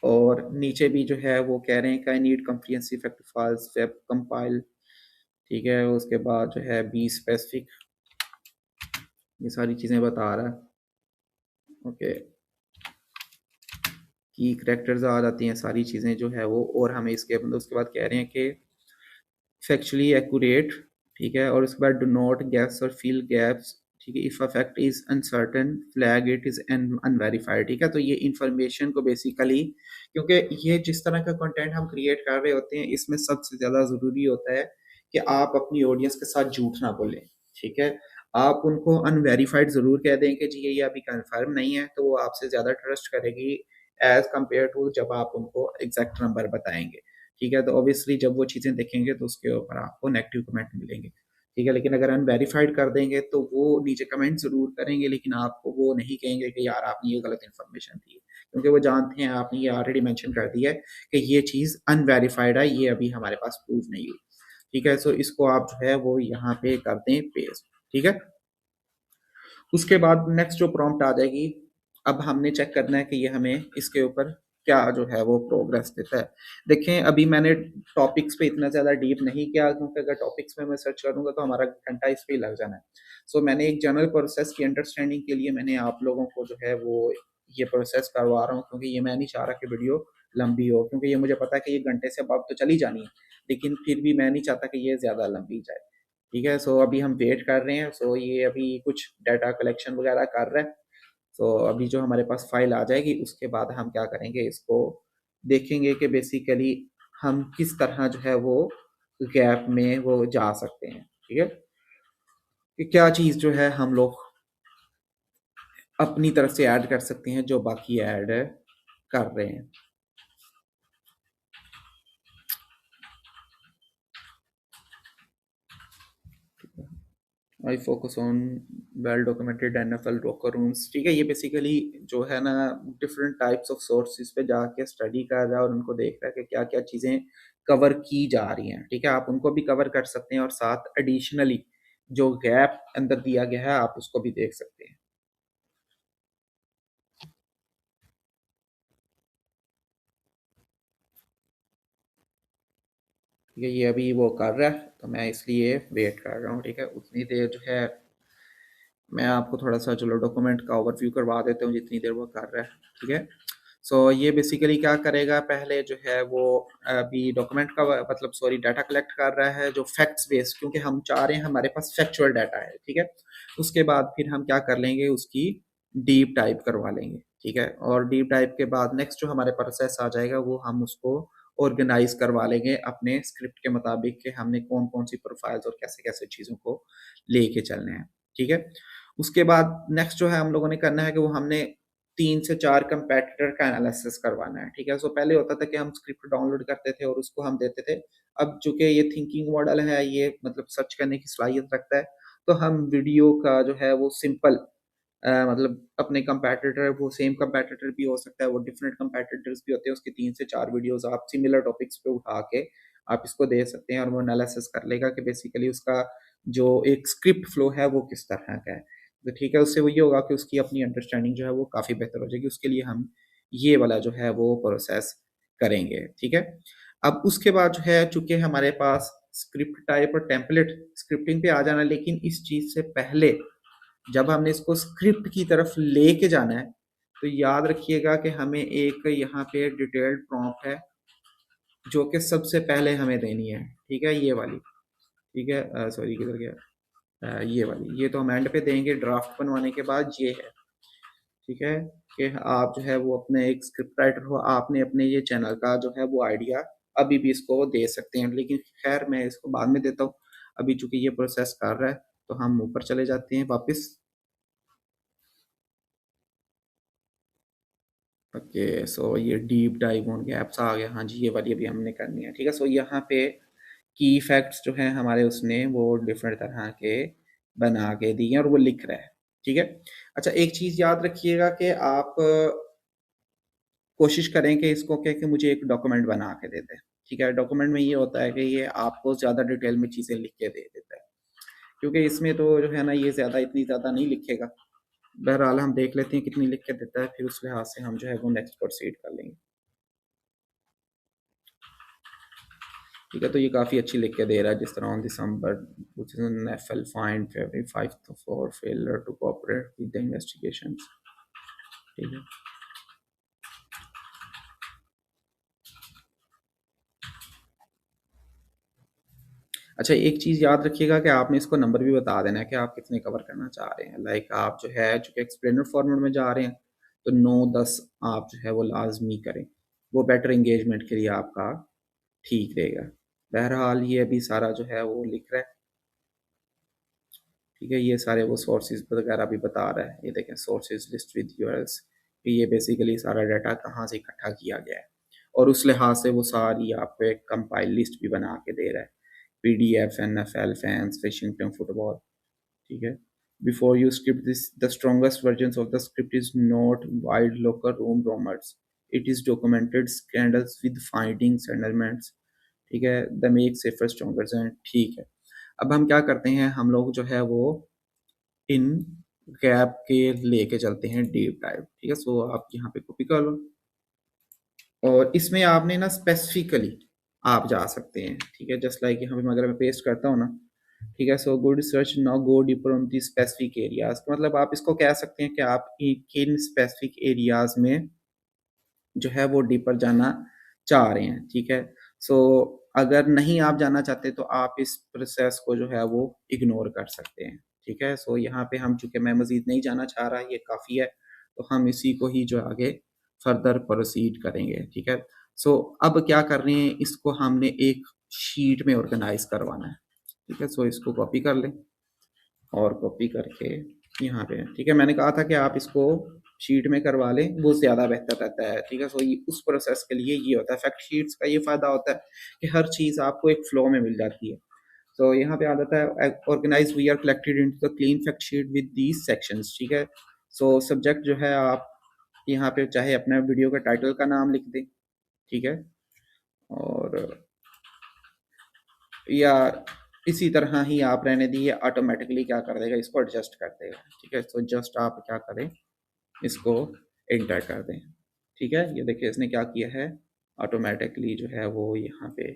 और नीचे भी जो है वो कह रहे हैं कि I need comprehensive fact files web compile, ठीक है। उसके बाद जो है बी स्पेसिफिक, ये सारी चीज़ें बता रहा है, ओके। की करेक्टर्स आ जाती हैं, सारी चीज़ें जो है वो, और हमें इसके मतलब उसके बाद कह रहे हैं कि फैक्चुअली एक्यूरेट, ठीक है। और उसके बाद डू नॉट गैप्स और फिल गैप्स, ठीक है, if a fact is uncertain flag it is unverified. ठीक है, तो ये इंफॉर्मेशन को बेसिकली, क्योंकि ये जिस तरह का कंटेंट हम क्रिएट कर रहे होते हैं इसमें सबसे ज्यादा जरूरी होता है कि आप अपनी ऑडियंस के साथ झूठ ना बोलें। ठीक है, आप उनको अनवेरिफाइड जरूर कह दें कि जी ये अभी कंफर्म नहीं है, तो वो आपसे ज्यादा ट्रस्ट करेगी एज कम्पेयर टू जब आप उनको एग्जैक्ट नंबर बताएंगे। ठीक है, तो ऑब्वियसली जब वो चीजें देखेंगे तो उसके ऊपर आपको नेगेटिव कमेंट मिलेंगे। ठीक है, लेकिन अगर अनवेरिफाइड कर देंगे तो वो नीचे कमेंट जरूर करेंगे, लेकिन आपको वो नहीं कहेंगे कि यार आपने ये गलत इन्फॉर्मेशन दी है, क्योंकि वो जानते हैं आपने ये ऑलरेडी मेंशन कर दिया है कि ये चीज अनवेरिफाइड है, ये अभी हमारे पास प्रूफ नहीं हुई। ठीक है, सो इसको आप जो है वो यहाँ पे कर दें पेस्ट। ठीक है, उसके बाद नेक्स्ट जो प्रॉम्प्ट आ जाएगी, अब हमने चेक करना है कि ये हमें इसके ऊपर क्या जो है वो प्रोग्रेस देता है। देखें, अभी मैंने टॉपिक्स पे इतना ज़्यादा डीप नहीं किया, क्योंकि अगर टॉपिक्स में मैं सर्च करूंगा तो हमारा घंटा इस पे ही लग जाना है। सो मैंने एक जनरल प्रोसेस की अंडरस्टैंडिंग के लिए मैंने आप लोगों को जो है वो ये प्रोसेस करवा रहा हूँ, क्योंकि ये मैं नहीं चाह रहा कि वीडियो लंबी हो, क्योंकि ये मुझे पता है कि ये घंटे से अब तो चली जानी है, लेकिन फिर भी मैं नहीं चाहता कि ये ज़्यादा लंबी जाए। ठीक है, सो अभी हम वेट कर रहे हैं। सो ये अभी कुछ डाटा कलेक्शन वगैरह कर रहा है। सो अभी जो हमारे पास फाइल आ जाएगी उसके बाद हम क्या करेंगे, इसको देखेंगे कि बेसिकली हम किस तरह जो है वो गैप में वो जा सकते हैं। ठीक है, कि क्या चीज़ जो है हम लोग अपनी तरफ से ऐड कर सकते हैं जो बाकी ऐड कर रहे हैं। I focus on well documented NFL locker rooms. ठीक है, ये बेसिकली जो है ना डिफरेंट टाइप्स ऑफ सोर्सेज पे जाके स्टडी कर रहा है और उनको देख रहा है कि क्या क्या चीज़ें कवर की जा रही हैं। ठीक है, आप उनको भी कवर कर सकते हैं और साथ एडिशनली जो गैप अंदर दिया गया है आप उसको भी देख सकते हैं। ठीक है, ये अभी वो कर रहा है तो मैं इसलिए वेट कर रहा हूँ। ठीक है, उतनी देर जो है मैं आपको थोड़ा सा चलो डॉक्यूमेंट का ओवरव्यू करवा देता हूँ जितनी देर वो कर रहा है। ठीक है, सो ये बेसिकली क्या करेगा, पहले जो है वो अभी डॉक्यूमेंट का मतलब सॉरी डाटा कलेक्ट कर रहा है जो फैक्ट्स बेस्ड, क्योंकि हम चाह रहे हैं हमारे पास फैक्चुअल डाटा है। ठीक है, उसके बाद फिर हम क्या कर लेंगे, उसकी डीप टाइप करवा लेंगे। ठीक है, और डीप टाइप के बाद नेक्स्ट जो हमारे प्रोसेस आ जाएगा वो हम उसको ऑर्गेनाइज करवा लेंगे अपने स्क्रिप्ट के मुताबिक कि हमने कौन कौन सी प्रोफाइल्स और कैसे कैसे चीज़ों को लेके चलने हैं। ठीक है, उसके बाद नेक्स्ट जो है हम लोगों ने करना है कि वो हमने 3 से 4 कंपैटिटर का एनालिसिस करवाना है। ठीक है, सो पहले होता था कि हम स्क्रिप्ट डाउनलोड करते थे और उसको हम देते थे। अब चूंकि ये थिंकिंग मॉडल है, ये मतलब सर्च करने की सलाहियत रखता है, तो हम वीडियो का जो है वो सिंपल मतलब अपने कंपैटिटर, वो सेम कंपैटिटर भी हो सकता है, वो डिफरेंट कंपैटिटर्स भी होते हैं, उसकी 3 से 4 वीडियोस आप सिमिलर टॉपिक्स पे उठा के आप इसको दे सकते हैं और वो एनालिसिस कर लेगा कि बेसिकली उसका जो एक स्क्रिप्ट फ्लो है वो किस तरह का है। तो ठीक है, उससे वो ये होगा कि उसकी अपनी अंडरस्टैंडिंग जो है वो काफ़ी बेहतर हो जाएगी। उसके लिए हम ये वाला जो है वो प्रोसेस करेंगे। ठीक है, अब उसके बाद जो है चूंकि हमारे पास स्क्रिप्ट टाइप और टेम्पलेट स्क्रिप्टिंग पे आ जाना, लेकिन इस चीज़ से पहले जब हमने इसको स्क्रिप्ट की तरफ लेके जाना है तो याद रखिएगा कि हमें एक यहाँ पे डिटेल्ड प्रॉम्प्ट है जो कि सबसे पहले हमें देनी है। ठीक है, ये वाली। ठीक है, सॉरी किधर गया, ये वाली, ये तो हम एंड पे देंगे ड्राफ्ट बनवाने के बाद। ये है, ठीक है, कि आप जो है वो अपने एक स्क्रिप्ट राइटर हो, आपने अपने ये चैनल का जो है वो आइडिया अभी भी इसको दे सकते हैं, लेकिन खैर मैं इसको बाद में देता हूँ। अभी चूंकि ये प्रोसेस कर रहा है तो हम ऊपर चले जाते हैं वापस। ओके, सो ये डीप डाइव ऑन गैप्स आ गया। हाँ जी, ये वाली अभी हमने करनी है। ठीक है, सो यहाँ पे की फैक्ट्स जो है हमारे उसने वो डिफरेंट तरह के बना के दिए हैं और वो लिख रहा है। ठीक है, अच्छा एक चीज याद रखिएगा कि आप कोशिश करें कि इसको क्या कि मुझे एक डॉक्यूमेंट बना के दे दें। ठीक है, डॉक्यूमेंट में ये होता है कि ये आपको ज़्यादा डिटेल में चीज़ें लिख के दे देता है, क्योंकि इसमें तो जो है ना ये ज़्यादा इतनी ज़्यादा नहीं लिखेगा। बहरहाल हम देख लेते हैं कितनी लिख के देता है, फिर उस लिहाज से हम जो है वो नेक्स्ट प्रोसीड कर लेंगे। ठीक है, तो ये काफ़ी अच्छी लिख के दे रहा है, जिस तरह on December 2000 find February 5th for failure to cooperate with the investigations। ठीक है, अच्छा, एक चीज़ याद रखिएगा कि आपने इसको नंबर भी बता देना है कि आप कितने कवर करना चाह रहे हैं। लाइक आप जो है चूँकि एक्सप्लेनर फॉर्मेट में जा रहे हैं, तो 9-10 आप जो है वो लाज़मी करें। वो बेटर एंगेजमेंट के लिए आपका ठीक रहेगा। बहरहाल ये अभी सारा जो है वो लिख रहा है, ठीक है? ये सारे वो सोर्सेज़ वगैरह भी बता रहा है। ये देखें सोर्सेज़ लिस्ट विद यूआरएल्स, कि ये बेसिकली सारा डाटा कहाँ से इकट्ठा किया गया है। और उस लिहाज से वो सारी आपको एक कंपाइल लिस्ट भी बना के दे रहा है। पीडीएफ, एनएफएल, फैंस, विशिंगटन फुटबॉल, ठीक है? Before you script this, the strongest versions of the script is not wild locker room rumors. It is documented scandals with findings and elements. ठीक है? The make safer stronger and ठीक है। अब हम क्या करते हैं, हम लोग जो है वो इन गैप के लेके चलते हैं डीप डाइव, ठीक है? सो आप यहाँ पे कॉपी कर लो और इसमें आपने ना स्पेसिफिकली आप जा सकते हैं, ठीक है? जस्ट लाइक यहाँ पे अगर मैं पेस्ट करता हूँ ना, ठीक है? So good research now go deeper on the specific areas, मतलब आप इसको कह सकते हैं कि आप किन स्पेसिफिक एरियाज में जो है वो डीपर जाना चाह रहे हैं, ठीक है? सो अगर नहीं आप जाना चाहते तो आप इस प्रोसेस को जो है वो इग्नोर कर सकते हैं, ठीक है? सो यहाँ पे हम चूँकि मैं मज़ीद नहीं जाना चाह रहा, ये काफ़ी है, तो हम इसी को ही जो आगे फर्दर प्रोसीड करेंगे, ठीक है? सो अब क्या कर रहे हैं, इसको हमने एक शीट में ऑर्गेनाइज़ करवाना है, ठीक है? सो इसको कॉपी कर लें और कॉपी करके यहाँ पे, ठीक है? मैंने कहा था कि आप इसको शीट में करवा लें, वो ज़्यादा बेहतर रहता है, ठीक है? सो ये उस प्रोसेस के लिए ये होता है। फैक्ट शीट्स का ये फ़ायदा होता है कि हर चीज़ आपको एक फ्लो में मिल जाती है। तो यहाँ पे आ जाता है organise we are collected into the clean fact sheet with these sections, ठीक है? सो सब्जेक्ट जो है आप यहाँ पे चाहे अपना वीडियो का टाइटल का नाम लिख दें, ठीक है? और या इसी तरह ही आप रहने दीजिए, ऑटोमेटिकली क्या कर देगा, इसको एडजस्ट कर देगा, ठीक है? तो जस्ट आप क्या करें, इसको एंटर कर दें, ठीक है? ये देखिए इसने क्या किया है, ऑटोमेटिकली जो है वो यहाँ पे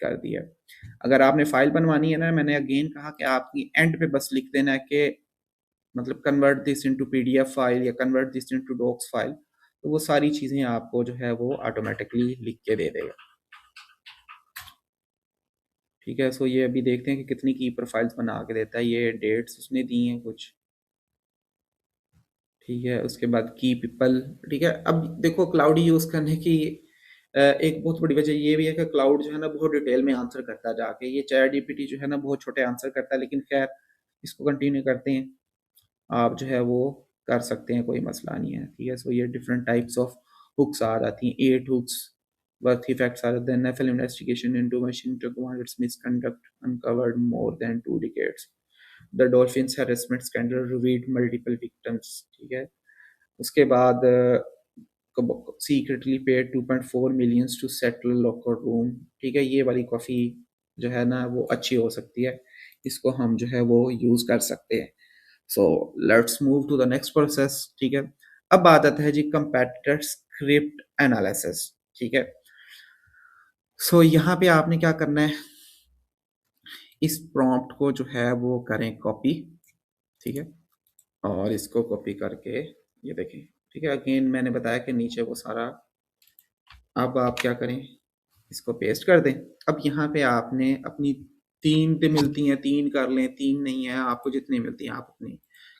कर दिया। अगर आपने फाइल बनवानी है ना, मैंने अगेन कहा कि आपकी एंड पे बस लिख देना है कि मतलब convert this into PDF file या convert this into docs file, तो वो सारी चीज़ें आपको जो है वो ऑटोमेटिकली लिख के दे देगा, ठीक है? सो ये अभी देखते हैं कि कितनी की प्रोफाइल्स बना के देता है। ये डेट्स उसने दी हैं कुछ, ठीक है? उसके बाद की पीपल, ठीक है? अब देखो क्लाउड यूज़ करने की एक बहुत बड़ी वजह ये भी है कि क्लाउड जो है ना बहुत डिटेल में आंसर करता है जाके। ये चैट जीपीटी जो है ना बहुत छोटे आंसर करता है, लेकिन खैर इसको कंटिन्यू करते हैं। आप जो है वो कर सकते हैं, कोई मसला नहीं है, ठीक है? सो ये डिफरेंट टाइप्स ऑफ हुक्स आ जाती हैं, 8 hooks worthy facts are the NFL investigation into Washington Commanders misconduct uncovered more than 2 decades. The Dolphins harassment scandal revealed multiple victims, ठीक है? उसके बाद secretly paid 2.4 millions to settle locker room, ठीक है? ये वाली काफ़ी जो है ना वो अच्छी हो सकती है, इसको हम जो है वो यूज़ कर सकते हैं। So let's move to the next process, ठीक है? अब बात आता है जी कंपैटिटर स्क्रिप्ट एनालिसिस, ठीक है? सो यहाँ पे आपने क्या करना है, इस प्रॉम्प्ट को जो है वो करें कॉपी, ठीक है? और इसको कॉपी करके ये देखें, ठीक है? अगेन मैंने बताया कि नीचे वो सारा, अब आप क्या करें, इसको पेस्ट कर दें। अब यहाँ पे आपने अपनी 3 पे मिलती हैं, 3 कर लें, 3 नहीं है, आपको जितनी मिलती हैं आप उतनी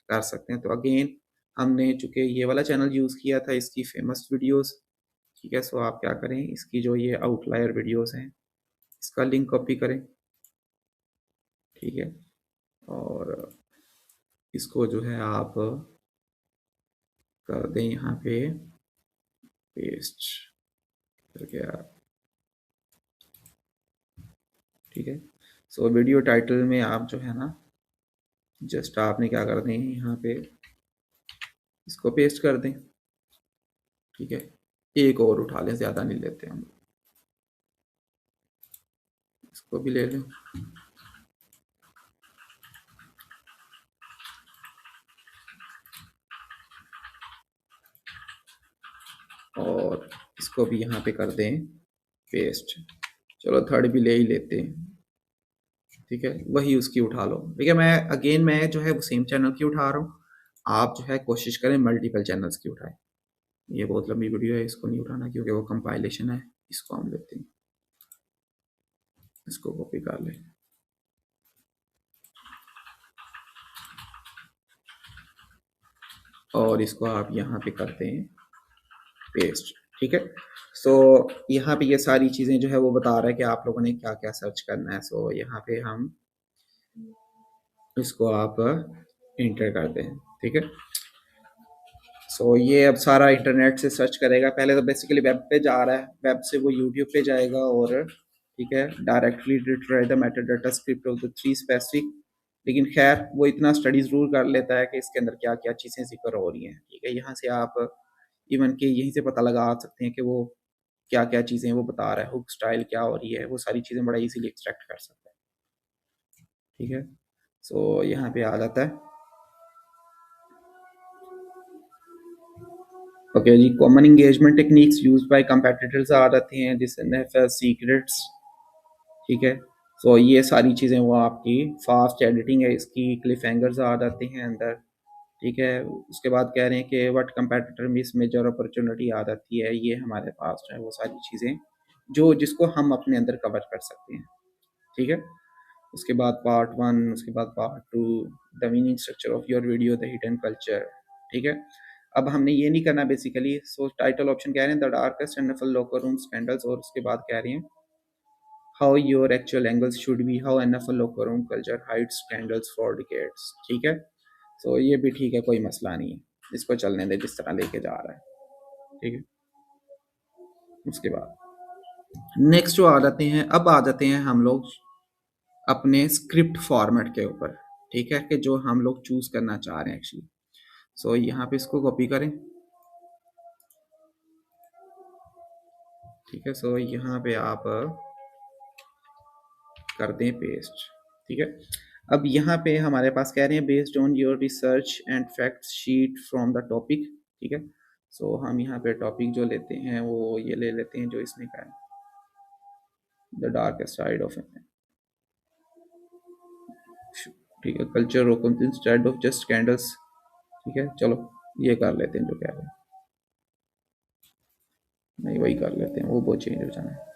कर सकते हैं। तो अगेन हमने चूँकि ये वाला चैनल यूज़ किया था इसकी फेमस वीडियोज़, ठीक है? सो आप क्या करें, इसकी जो ये आउटलायर वीडियोज़ हैं, इसका लिंक कॉपी करें, ठीक है? और इसको जो है आप कर दें यहाँ पे पेस्ट करके आप, ठीक है? सो वीडियो टाइटल में आप जो है ना जस्ट आपने क्या कर दें, यहाँ पे इसको पेस्ट कर दें, ठीक है? एक और उठा लें, ज़्यादा नहीं लेते हम, इसको भी ले लें और इसको भी यहाँ पे कर दें पेस्ट। चलो थर्ड भी ले ही लेते हैं, ठीक है? वही उसकी उठा लो, ठीक है? मैं जो है वो सेम चैनल की उठा रहा हूँ, आप जो है कोशिश करें मल्टीपल चैनल्स की उठाएं। ये बहुत लंबी वीडियो है, इसको नहीं उठाना क्योंकि वो कंपाइलेशन है। इसको हम लेते हैं, इसको कॉपी कर लें, और इसको आप यहाँ पे करते हैं पेस्ट। ठीक है, सो यहाँ पे ये सारी चीज़ें जो है वो बता रहा है कि आप लोगों ने क्या क्या सर्च करना है। सो यहाँ पे हम इसको आप इंटर करते हैं। ठीक है, सो ये अब सारा इंटरनेट से सर्च करेगा। पहले तो बेसिकली वेब पे जा रहा है, वेब से वो यूट्यूब पे जाएगा और ठीक है directly retry the metadata script of the three specific. लेकिन खैर वो इतना स्टडी जरूर कर लेता है कि इसके अंदर क्या क्या चीज़ें जिक्र हो रही हैं। ठीक है, यहाँ से आप इवन के यहीं से पता लगा सकते हैं कि वो क्या क्या चीज़ें वो बता रहा है, हुक स्टाइल क्या हो रही है, वो सारी चीज़ें बड़ा इजीली एक्सट्रैक्ट कर सकता है। ठीक है, सो यहाँ पे आ जाता है। ओके जी, common engagement techniques used by competitors आ जाते हैं, जैसे सीक्रेट्स। ठीक है, सो ये सारी चीज़ें वो आपकी फास्ट एडिटिंग है इसकी, क्लिफ हैंगर्स आ जाते हैं अंदर। ठीक है, उसके बाद कह रहे हैं कि what competitor miss major opportunity आ जाती है। ये हमारे पास जो है वो सारी चीज़ें जो जिसको हम अपने अंदर कवर कर सकते हैं। ठीक है, उसके बाद पार्ट 1, उसके बाद part 2, the meaning structure of your video, the hidden culture. ठीक है, अब हमने ये नहीं करना बेसिकली। सो टाइटल ऑप्शन कह रहे हैं the darkest and full locker room scandals, और उसके बाद कह रहे हैं how your actual angles should be, how NFL locker room culture hide scandals for decades. ठीक है, सो ये भी ठीक है, कोई मसला नहीं है, इसको चलने दे जिस तरह लेके जा रहा है। ठीक है, उसके बाद नेक्स्ट जो आ जाते हैं, अब आ जाते हैं हम लोग अपने स्क्रिप्ट फॉर्मेट के ऊपर। ठीक है, कि जो हम लोग चूज करना चाह रहे हैं एक्चुअली। सो यहाँ पे इसको कॉपी करें। ठीक है, सो यहाँ पे आप कर दें पेस्ट। ठीक है, अब यहाँ पे हमारे पास कह रहे हैं based on your research and fact sheet from the topic. ठीक है, सो हम यहाँ पे टॉपिक जो लेते हैं वो ये ले लेते हैं जो इसने कहा है, द डार्क साइड ऑफ। ठीक है, culture of instead of just candles. ठीक है, चलो ये कर लेते हैं जो कह रहे हैं, नहीं वही कर लेते हैं, वो बहुत चेंज हो जाना है।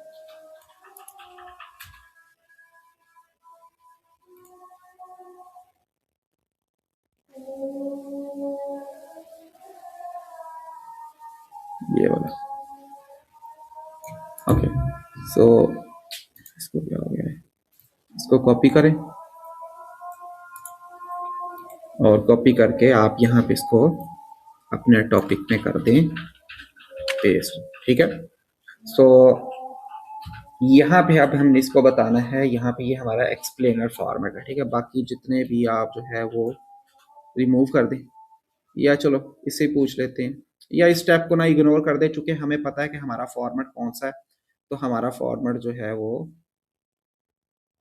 ये वाला ओके। सो इसको क्या हो गया है, इसको कॉपी करें और कॉपी करके आप यहाँ पे इसको अपने टॉपिक में कर दें पेस्ट। ठीक है, सो यहाँ पे अब हमने इसको बताना है, यहाँ पे ये हमारा एक्सप्लेनर फॉर्मेट है। ठीक है, बाकी जितने भी आप जो है वो रिमूव कर दें, या चलो इससे पूछ लेते हैं, या इस स्टेप को ना इग्नोर कर दें, चूंकि हमें पता है कि हमारा फॉर्मेट कौन सा है। तो हमारा फॉर्मेट जो है वो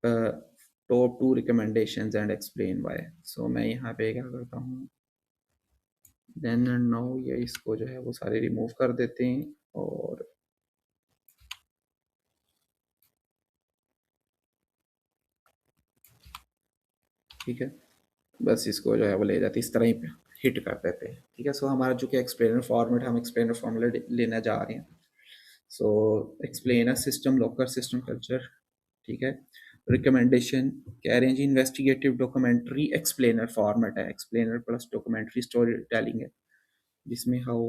top 2 recommendations and explain why. So मैं यहाँ पे क्या करता हूँ, देन एंड नाउ, ये इसको जो है वो सारे रिमूव कर देते हैं और ठीक है, बस इसको जो है वो ले जाते इस तरह ही हिट कर देते हैं। ठीक है, सो हमारा जो कि एक्सप्लेनर फॉर्मेट, हम एक्सप्लेनर फॉर्मूला लेना जा रहे हैं। So explainer system, local system culture. ठीक है, रिकमेंडेशन कह रहे हैं जी इन्वेस्टिगेटिव डॉक्यूमेंट्री एक्सप्लेनर फॉर्मेट है, explainer plus documentary story telling है जिसमें हाउ।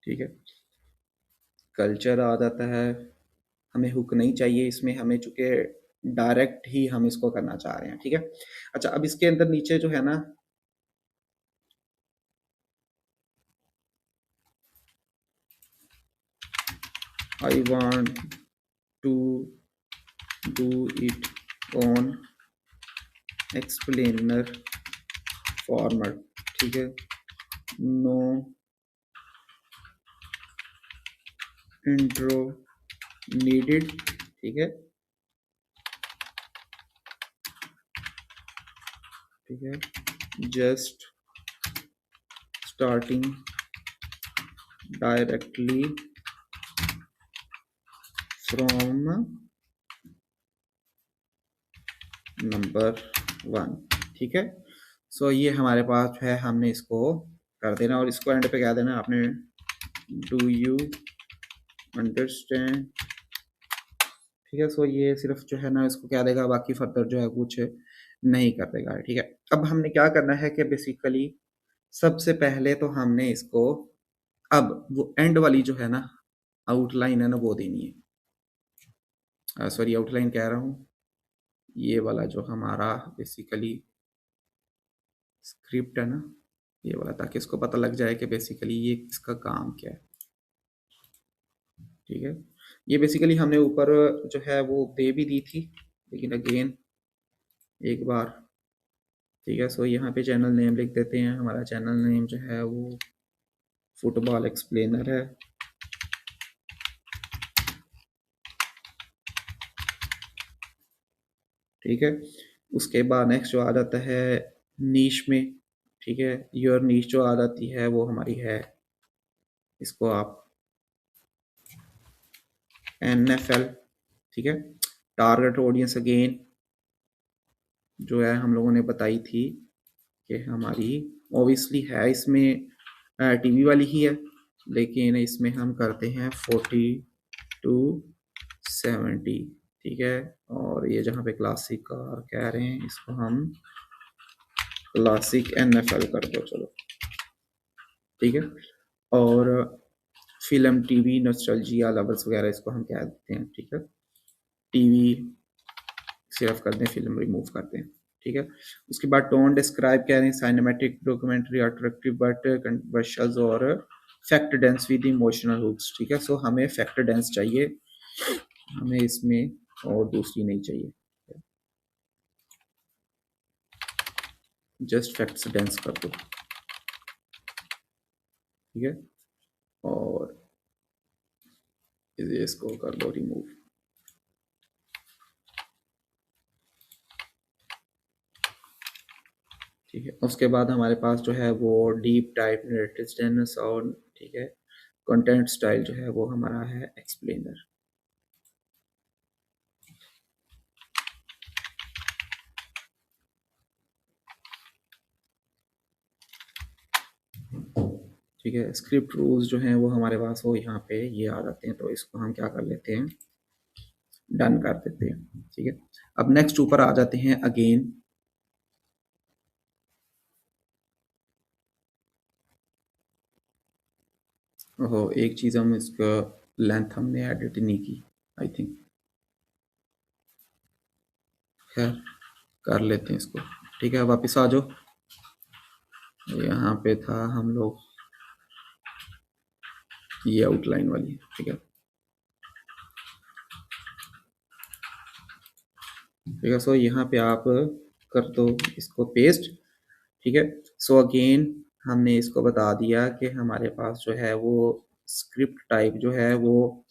ठीक है, कल्चर आ जाता है, हमें हुक नहीं चाहिए इसमें, हमें चूंकि डायरेक्ट ही हम इसको करना चाह रहे हैं। ठीक है, अच्छा अब इसके अंदर नीचे जो है ना, I want to do it on explainer format. ठीक है, नो इंट्रो नीडेड। ठीक है, ठीक है, just starting directly from number 1। ठीक है, सो ये हमारे पास है, हमने इसको कर देना और इसको एंड पे कह देना आपने डू यू अंडरस्टैंड। ठीक है, सो ये सिर्फ जो है ना इसको क्या देगा, बाकी फर्दर जो है कुछ नहीं कर देगा। ठीक है, अब हमने क्या करना है कि बेसिकली सबसे पहले तो हमने इसको अब वो एंड वाली जो है ना आउटलाइन है ना वो देनी है। सॉरी आउटलाइन कह रहा हूँ, ये वाला जो हमारा बेसिकली स्क्रिप्ट है ना, ये वाला, ताकि इसको पता लग जाए कि बेसिकली ये इसका काम क्या है। ठीक है, ये बेसिकली हमने ऊपर जो है वो दे भी दी थी, लेकिन अगेन एक बार। ठीक है, सो यहाँ पे चैनल नेम लिख देते हैं। हमारा चैनल नेम जो है वो फुटबॉल एक्सप्लेनर है। ठीक है, उसके बाद नेक्स्ट जो आ जाता है नीश में। ठीक है, योर नीश जो आ जाती है वो हमारी है, इसको आप NFL। ठीक है, टारगेट ऑडियंस अगेन जो है हम लोगों ने बताई थी कि हमारी ऑब्वियसली है इसमें टीवी वाली ही है, लेकिन इसमें हम करते हैं 40 to 70। ठीक है, और ये जहाँ पे क्लासिक का कह रहे हैं इसको हम क्लासिक NFL कर दो, चलो। ठीक है, और फिल्म टीवी नॉस्टैल्जिया लवर्स वगैरह इसको हम कह देते हैं। ठीक है, टीवी सिर्फ कर दें, फिल्म रिमूव कर दें। ठीक है, उसके बाद टोन डिस्क्राइब कह रहे हैं cinematic documentary attractive but controversial और fact dense with emotional hooks. ठीक है, सो हमें फैक्ट डेंस चाहिए, हमें इसमें और दूसरी नहीं चाहिए, जस्ट फैक्ट्स डेंस कर दो। ठीक है, और इसको कर दो रिमूव। ठीक है, उसके बाद हमारे पास जो है वो डीप टाइप नेटिस्टेंस और ठीक है कंटेंट स्टाइल जो है वो हमारा है एक्सप्लेनर। ठीक है, स्क्रिप्ट रूल्स जो हैं वो हमारे पास वो यहाँ पे ये आ जाते हैं, तो इसको हम क्या कर लेते हैं, डन कर देते हैं। ठीक है, अब नेक्स्ट ऊपर आ जाते हैं अगेन। ओहो, एक चीज़ हम इसका लेंथ हमने एडिट नहीं की आई थिंक, खैर कर लेते हैं इसको। ठीक है, वापस आ जाओ, यहाँ पे था हम लोग ये आउटलाइन वाली। ठीक है, ठीक है, सो यहाँ पे आप कर दो इसको पेस्ट। ठीक है, सो अगेन हमने इसको बता दिया कि हमारे पास जो है वो स्क्रिप्ट टाइप जो है वो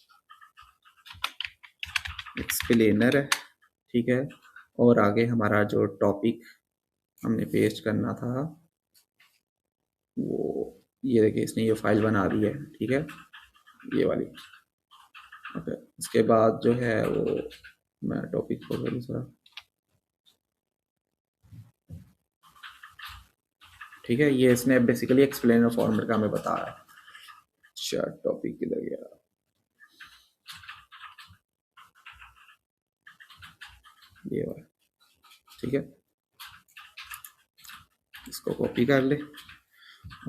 एक्सप्लेनर है। ठीक है, और आगे हमारा जो टॉपिक हमने पेस्ट करना था वो ये देखिए, इसने ये फाइल बना दी है। ठीक है, ये वाली। ओके, उसके बाद जो है वो मैं टॉपिक खोल रहा दूसरा। ठीक है, ये इसने बेसिकली एक्सप्लेनर फॉर्मेट का हमें बता रहा है। अच्छा, टॉपिक किधर गया, ये वाला। ठीक है, इसको कॉपी कर ले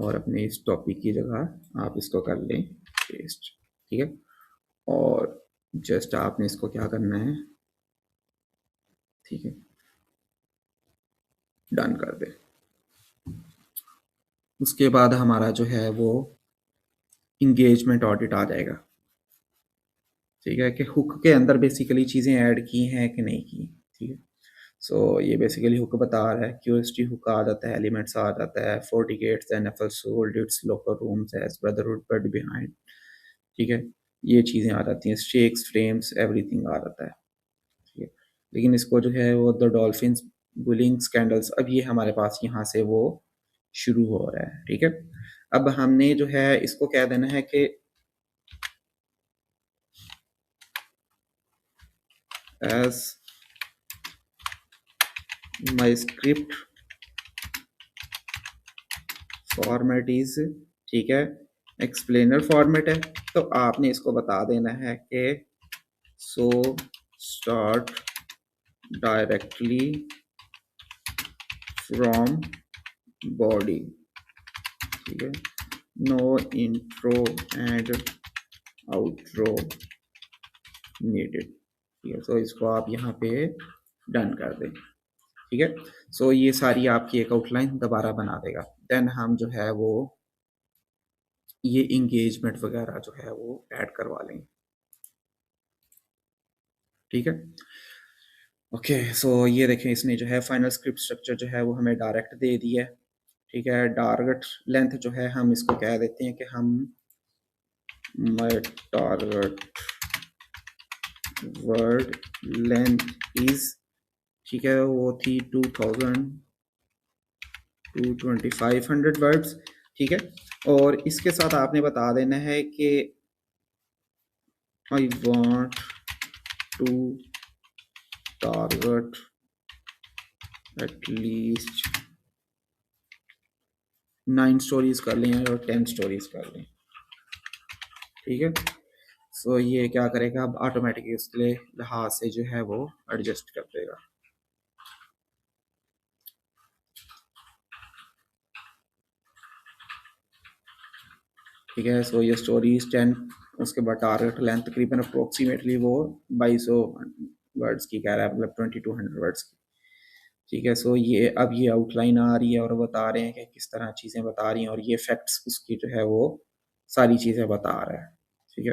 और अपने इस टॉपिक की जगह आप इसको कर लें पेस्ट। ठीक है, और जस्ट आपने इसको क्या करना है, ठीक है, डन कर दे। उसके बाद हमारा जो है वो इंगेजमेंट ऑडिट आ जाएगा। ठीक है, कि हुक के अंदर बेसिकली चीज़ें ऐड की हैं कि नहीं की। ठीक है, सो ये बेसिकली हुक बता रहा है, क्यूरियोसिटी हुक आ जाता है, एलिमेंट्स आ जाता है, 40 gets NFL sold its locker rooms as brotherhood but behind. ठीक है, ये चीज़ें आ जाती हैं, शेक्स फ्रेम्स एवरीथिंग आ जाता है। ठीक है, लेकिन इसको जो है वो द डॉल्फिन्स बुलिंग स्कैंडल्स, अब ये हमारे पास यहाँ से वो शुरू हो रहा है। ठीक है, अब हमने जो है इसको कह देना है कि as my script format is, ठीक है, एक्सप्लेनर फॉर्मेट है, तो आपने इसको बता देना है कि so start directly from body. ठीक है, no intro and outro needed, ठीक है। सो इसको आप यहाँ पे डन कर दें, ठीक है। सो ये सारी आपकी एक आउटलाइन दोबारा बना देगा। देन हम जो है वो ये इंगेजमेंट वगैरह जो है वो ऐड करवा लेंगे, ठीक है। ओके, सो ये देखें इसने जो है फाइनल स्क्रिप्ट स्ट्रक्चर जो है वो हमें डायरेक्ट दे दिया है, ठीक है। टारगेट लेंथ जो है हम इसको कह देते हैं कि हम my target word length is, ठीक है, वो थी 2000 टू 2500 वर्ड्स, ठीक है। और इसके साथ आपने बता देना है कि I want to target at least 9 stories कर लें और 10 स्टोरीज कर लें, ठीक है। सो ये क्या करेगा, अब ऑटोमेटिकली उसके लिहाज से जो है वो एडजस्ट कर देगा, ठीक है। सो ये स्टोरीज 10, उसके बाद टारगेट लेंथ तकरीबन अप्रोक्सीमेटली वो 2200 वर्ड्स की कह रहा है, मतलब 2200 वर्ड्स की, ठीक है। सो ये अब ये आउटलाइन आ रही है और बता रहे हैं कि किस तरह चीज़ें बता रही हैं, और ये फैक्ट्स उसकी जो है वो सारी चीज़ें बता रहा है, ठीक है।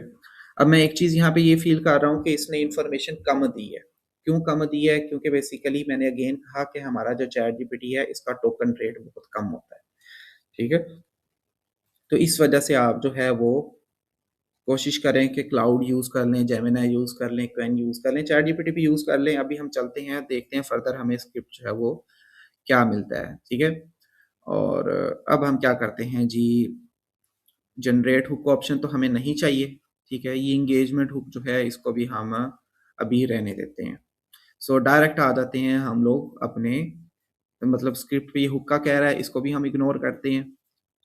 अब मैं एक चीज़ यहाँ पे ये फील कर रहा हूँ कि इसने इंफॉर्मेशन कम दी है। क्यों कम दी है? क्योंकि बेसिकली मैंने अगेन कहा कि हमारा जो चैट जीपीटी है इसका टोकन रेट बहुत कम होता है, ठीक है। तो इस वजह से आप जो है वो कोशिश करें कि क्लाउड यूज़ कर लें, जेमिनी यूज़ कर लें, क्वेन यूज़ कर लें, चैट जीपीटी भी यूज़ कर लें। अभी हम चलते हैं, देखते हैं फर्दर हमें स्क्रिप्ट जो है वो क्या मिलता है, ठीक है। और अब हम क्या करते हैं जी, जनरेट हुक ऑप्शन तो हमें नहीं चाहिए, ठीक है। ये इंगेजमेंट हुक जो है इसको भी हम अभी रहने देते हैं। सो डायरेक्ट आ जाते हैं हम लोग अपने, मतलब स्क्रिप्ट पे ये हुक्का कह रहा है, इसको भी हम इग्नोर करते हैं,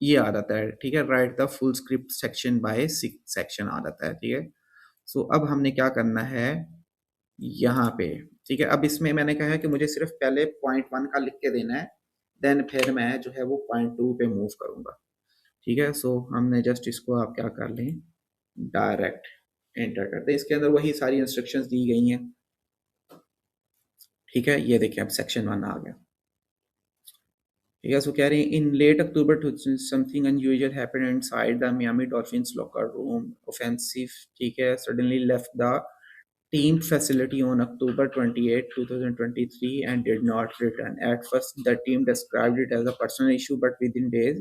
ये आ जाता है, ठीक है। Write the full script section by section आ जाता है, ठीक है। सो अब हमने क्या करना है यहाँ पे, ठीक है। अब इसमें मैंने कहा है कि मुझे सिर्फ पहले पॉइंट 1 का लिख के देना है, देन फिर मैं जो है वो पॉइंट 2 पे मूव करूंगा, ठीक है। सो हमने जस्ट इसको आप क्या कर लें, डायरेक्ट एंटर कर दें, इसके अंदर वही सारी इंस्ट्रक्शंस दी गई हैं, ठीक है। ये देखिए अब सेक्शन 1 आ गया, ठीक है। सो कह रहे हैं in late October something unusual happened inside the Miami Dolphins locker room, offensive, ठीक है, suddenly left the team facility on October 28, 2023 and did not return. At first, the team described it as a personal issue, but within days,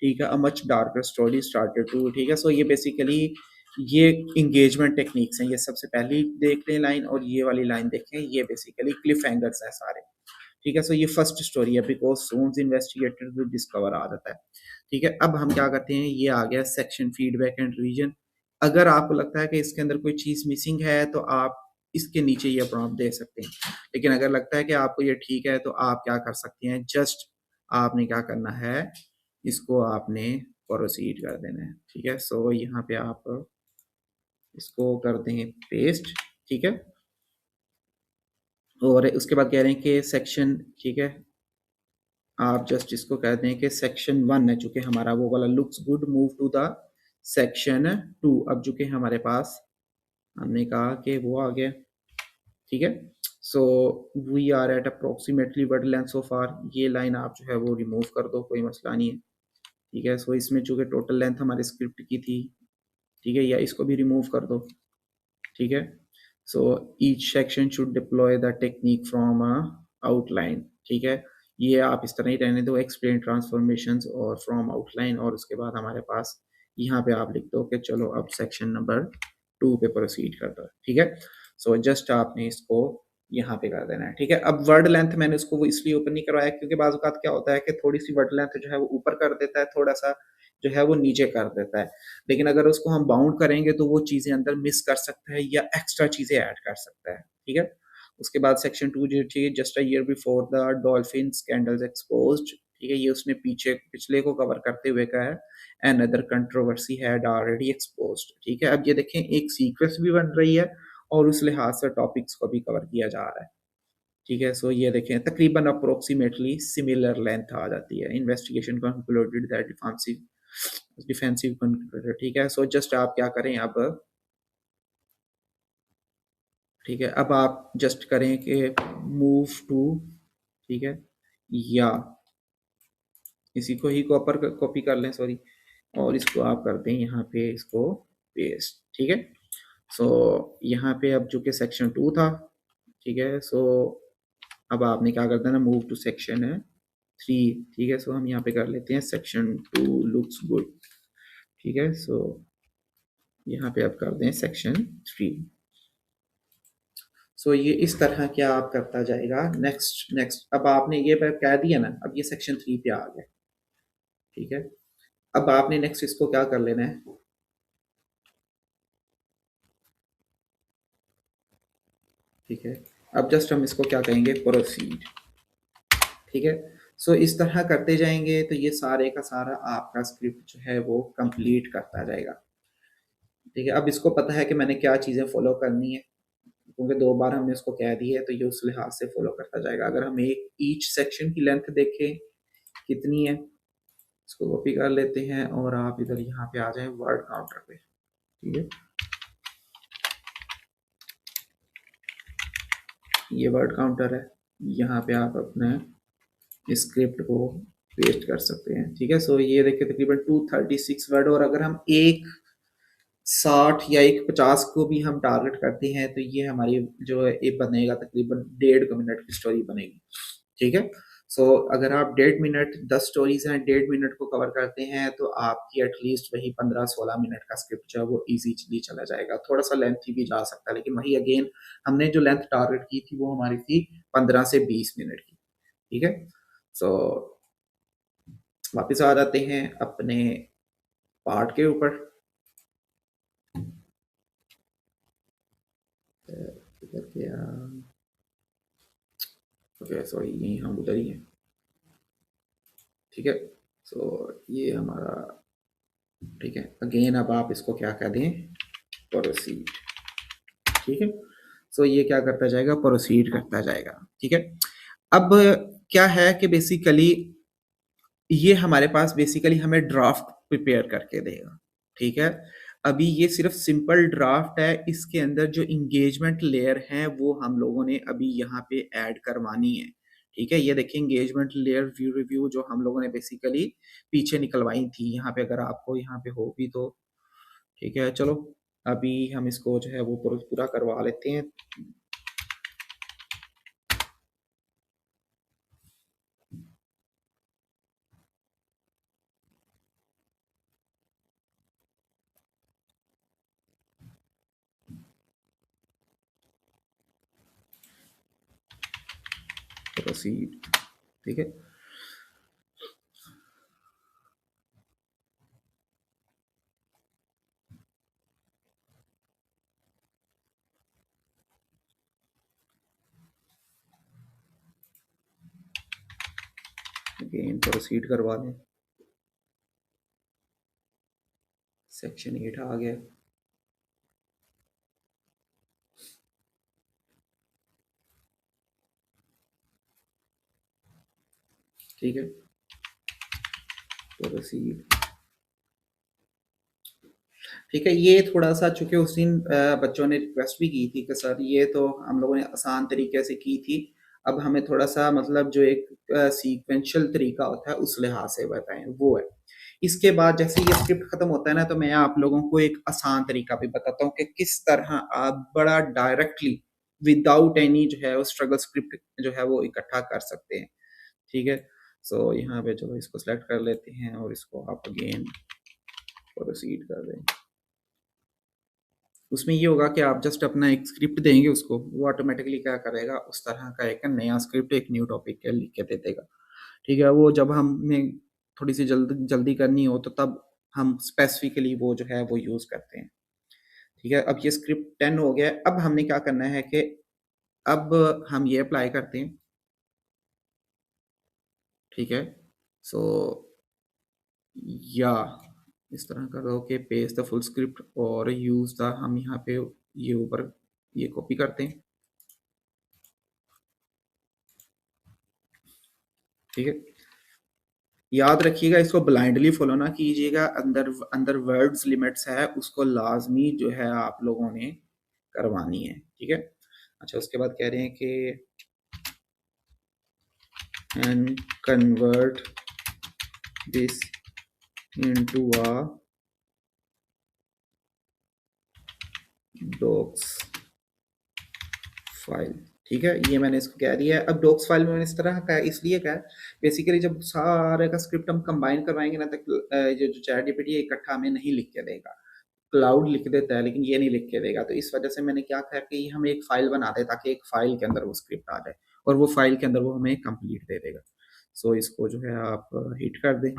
ठीक है, a much darker story started to, ठीक है। सो ये basically ये engagement techniques हैं, ये सबसे पहली देख लें लाइन और ये वाली लाइन देखें, ये बेसिकली क्लिफ हैंगर्स हैं सारे, ठीक है। सो ये फर्स्ट स्टोरी है, बिकॉज सोन्स इन्वेस्टिगेटेड विल डिस्कवर आ जाता है, ठीक है। अब हम क्या करते हैं, ये आ गया सेक्शन फीडबैक एंड रीजन। अगर आपको लगता है कि इसके अंदर कोई चीज़ मिसिंग है तो आप इसके नीचे ये प्रॉम्प्ट दे सकते हैं, लेकिन अगर लगता है कि आपको ये ठीक है तो आप क्या कर सकते हैं, जस्ट आपने क्या करना है, इसको आपने प्रोसीड कर देना है, ठीक है। सो यहाँ पे आप इसको कर दें पेस्ट, ठीक है। और उसके बाद कह रहे हैं कि सेक्शन, ठीक है, आप जस्ट इसको कहते हैं कि सेक्शन 1 है, चूंकि हमारा वो वाला looks good, move to the section 2। अब चूंकि हमारे पास हमने कहा कि वो आ गया, ठीक है। So we are at approximately word length so far, ये लाइन आप जो है वो रिमूव कर दो, कोई मसला नहीं है, ठीक है। सो इसमें चूंकि टोटल लेंथ हमारे स्क्रिप्ट की थी, ठीक है, या इसको भी रिमूव कर दो, ठीक है। So each section should deploy the technique from outline, ठीक है। ये आप इस तरह ही रहने दो, एक्सप्लेन ट्रांसफॉर्मेशंस और फ्रॉम आउटलाइन, और उसके बाद हमारे पास यहाँ पे आप लिख दो कि चलो अब सेक्शन नंबर 2 पे प्रोसीड कर दो, ठीक है। सो जस्ट आपने इसको यहाँ पे कर देना है, ठीक है। अब वर्ड लेंथ मैंने उसको वो इसलिए ऊपर नहीं करवाया क्योंकि बाज़ औक़ात क्या होता है कि थोड़ी सी वर्ड लेंथ जो है वो ऊपर कर देता है, थोड़ा सा जो है वो नीचे कर देता है, लेकिन अगर उसको हम बाउंड करेंगे तो वो चीज़ें अंदर मिस कर सकता है या एक्स्ट्रा चीज़ें ऐड कर सकता है, ठीक है। उसके बाद सेक्शन 2 जो थी, just a year before the dolphin scandals exposed, ठीक है, ये उसने पीछे पिछले को कवर करते हुए कहा है, another controversy had already exposed, ठीक है। अब ये देखें एक सीक्वेंस भी बन रही है और उस लिहाज से टॉपिक्स को भी कवर किया जा रहा है, ठीक है, सो ये देखें तकरीबन अप्रोक्सीमेटली सिमिलर लेंथ आ जाती है। Investigation concluded that defensive concluded, ठीक है। सो जस्ट आप क्या करें अब, ठीक है, अब आप जस्ट करें कि मूव टू, ठीक है, या इसी को ही कॉपी कर लें, सॉरी, और इसको आप कर दें यहाँ पे इसको पेस्ट, ठीक है। सो यहाँ पे अब जो कि सेक्शन 2 था, ठीक है। सो अब आपने क्या कर देना, मूव टू सेक्शन 3, ठीक है। सो हम यहाँ पे कर लेते हैं सेक्शन 2 लुक्स गुड, ठीक है। सो यहाँ पे अब कर दें सेक्शन 3। सो ये इस तरह क्या आप करता जाएगा। नेक्स्ट नेक्स्ट, अब आपने ये कह दिया ना, अब ये सेक्शन 3 पे आ गया, ठीक है। अब आपने नेक्स्ट इसको क्या कर लेना है, ठीक है। अब जस्ट हम इसको क्या कहेंगे, प्रोसीड, ठीक है। सो इस तरह करते जाएंगे तो ये सारे का सारा आपका स्क्रिप्ट जो है वो कंप्लीट करता जाएगा, ठीक है। अब इसको पता है कि मैंने क्या चीज़ें फॉलो करनी है, क्योंकि 2 बार हमने इसको कह दी है, तो ये उस लिहाज से फॉलो करता जाएगा। अगर हम एक ईच सेक्शन की लेंथ देखें कितनी है, इसको कॉपी कर लेते हैं और आप इधर यहाँ पे आ जाएं वर्ड काउंटर पे, ठीक है। ये वर्ड काउंटर है, यहाँ पे आप अपने स्क्रिप्ट को पेस्ट कर सकते हैं, ठीक है। सो ये देखिए तकरीबन 236 वर्ड, और अगर हम एक 60 या एक 50 को भी हम टारगेट करते हैं तो ये हमारी जो है ये बनेगा तकरीबन 1.5 मिनट की स्टोरी बनेगी, ठीक है। सो अगर आप 1.5 मिनट 10 स्टोरीज हैं 1.5 मिनट को कवर करते हैं तो आपकी एटलीस्ट वही 15-16 मिनट का स्क्रिप्ट जो है वो इजीली चला जाएगा। थोड़ा सा लेंथी भी जा सकता है, लेकिन वही अगेन हमने जो लेंथ टारगेट की थी वो हमारी थी 15 से 20 मिनट की, ठीक है। सो वापस आ जाते हैं अपने पार्ट के ऊपर। इधर क्या, ओके सॉरी, यही हम उधर ही हैं, ठीक है। सो ये हमारा, ठीक है। अगेन अब आप इसको क्या कह दें, प्रोसीड, ठीक है। सो ये क्या करता जाएगा, प्रोसीड करता जाएगा, ठीक है। अब क्या है कि बेसिकली ये हमारे पास बेसिकली हमें ड्राफ्ट प्रिपेयर करके देगा, ठीक है। अभी ये सिर्फ सिंपल ड्राफ्ट है, इसके अंदर जो इंगेजमेंट लेयर है वो हम लोगों ने अभी यहाँ पे ऐड करवानी है, ठीक है। ये देखिए इंगेजमेंट लेयर व्यू रिव्यू जो हम लोगों ने बेसिकली पीछे निकलवाई थी, यहाँ पे अगर आपको यहाँ पे हो भी तो, ठीक है। चलो अभी हम इसको जो है वो पूरा करवा लेते हैं। प्रोसीड, ठीक है। अगेन प्रोसीड करवा दें, सेक्शन 8 आ गया, ठीक है। प्रोसीड, ठीक है। ये थोड़ा सा चूंकि उस दिन बच्चों ने रिक्वेस्ट भी की थी कि सर ये तो हम लोगों ने आसान तरीके से की थी, अब हमें थोड़ा सा मतलब जो एक सीक्वेंशियल तरीका होता है उस लिहाज से बताएं, वो है। इसके बाद जैसे ये स्क्रिप्ट खत्म होता है ना, तो मैं आप लोगों को एक आसान तरीका भी बताता हूँ कि किस तरह आप बड़ा डायरेक्टली विदाउट एनी जो है वो स्ट्रगल स्क्रिप्ट जो है वो इकट्ठा कर सकते हैं, ठीक है। सो यहाँ पे चलो इसको सेलेक्ट कर लेते हैं और इसको आप अगेन प्रोसीड कर दें। उसमें ये होगा कि आप जस्ट अपना एक स्क्रिप्ट देंगे उसको, वो ऑटोमेटिकली क्या करेगा, उस तरह का एक नया स्क्रिप्ट एक न्यू टॉपिक के लिख के दे देगा, ठीक है। वो जब हमें थोड़ी सी जल्दी करनी हो तो तब हम स्पेसिफिकली वो जो है वो यूज़ करते हैं, ठीक है। अब ये स्क्रिप्ट 10 हो गया है। अब हमने क्या करना है कि अब हम ये अप्लाई करते हैं, ठीक है। सो या इस तरह करो कि पेस्ट द फुल स्क्रिप्ट और यूज़ द, हम यहाँ पे ये ऊपर ये कॉपी करते हैं, ठीक है? याद रखिएगा, इसको ब्लाइंडली फॉलो ना कीजिएगा, अंदर अंदर वर्ड्स लिमिट्स है, उसको लाज़मी जो है आप लोगों ने करवानी है, ठीक है? अच्छा, उसके बाद कह रहे हैं कि and convert this into a docs file, ठीक है? ये मैंने इसको कह दिया है। अब डॉक्स फाइल में मैंने इस तरह का इसलिए कहा है, बेसिकली जब सारे का स्क्रिप्ट हम कंबाइन करवाएंगे ना, तो ये जो चैट जीपीटी है इकट्ठा हमें नहीं लिख के देगा, क्लाउड लिख देता है लेकिन ये नहीं लिख के देगा। तो इस वजह से मैंने क्या कहा कि हम एक फाइल बना दें ताकि एक फाइल के अंदर वो स्क्रिप्ट आ जाए और वो फाइल के अंदर वो हमें कंप्लीट दे देगा। सो इसको जो है आप हिट कर दें,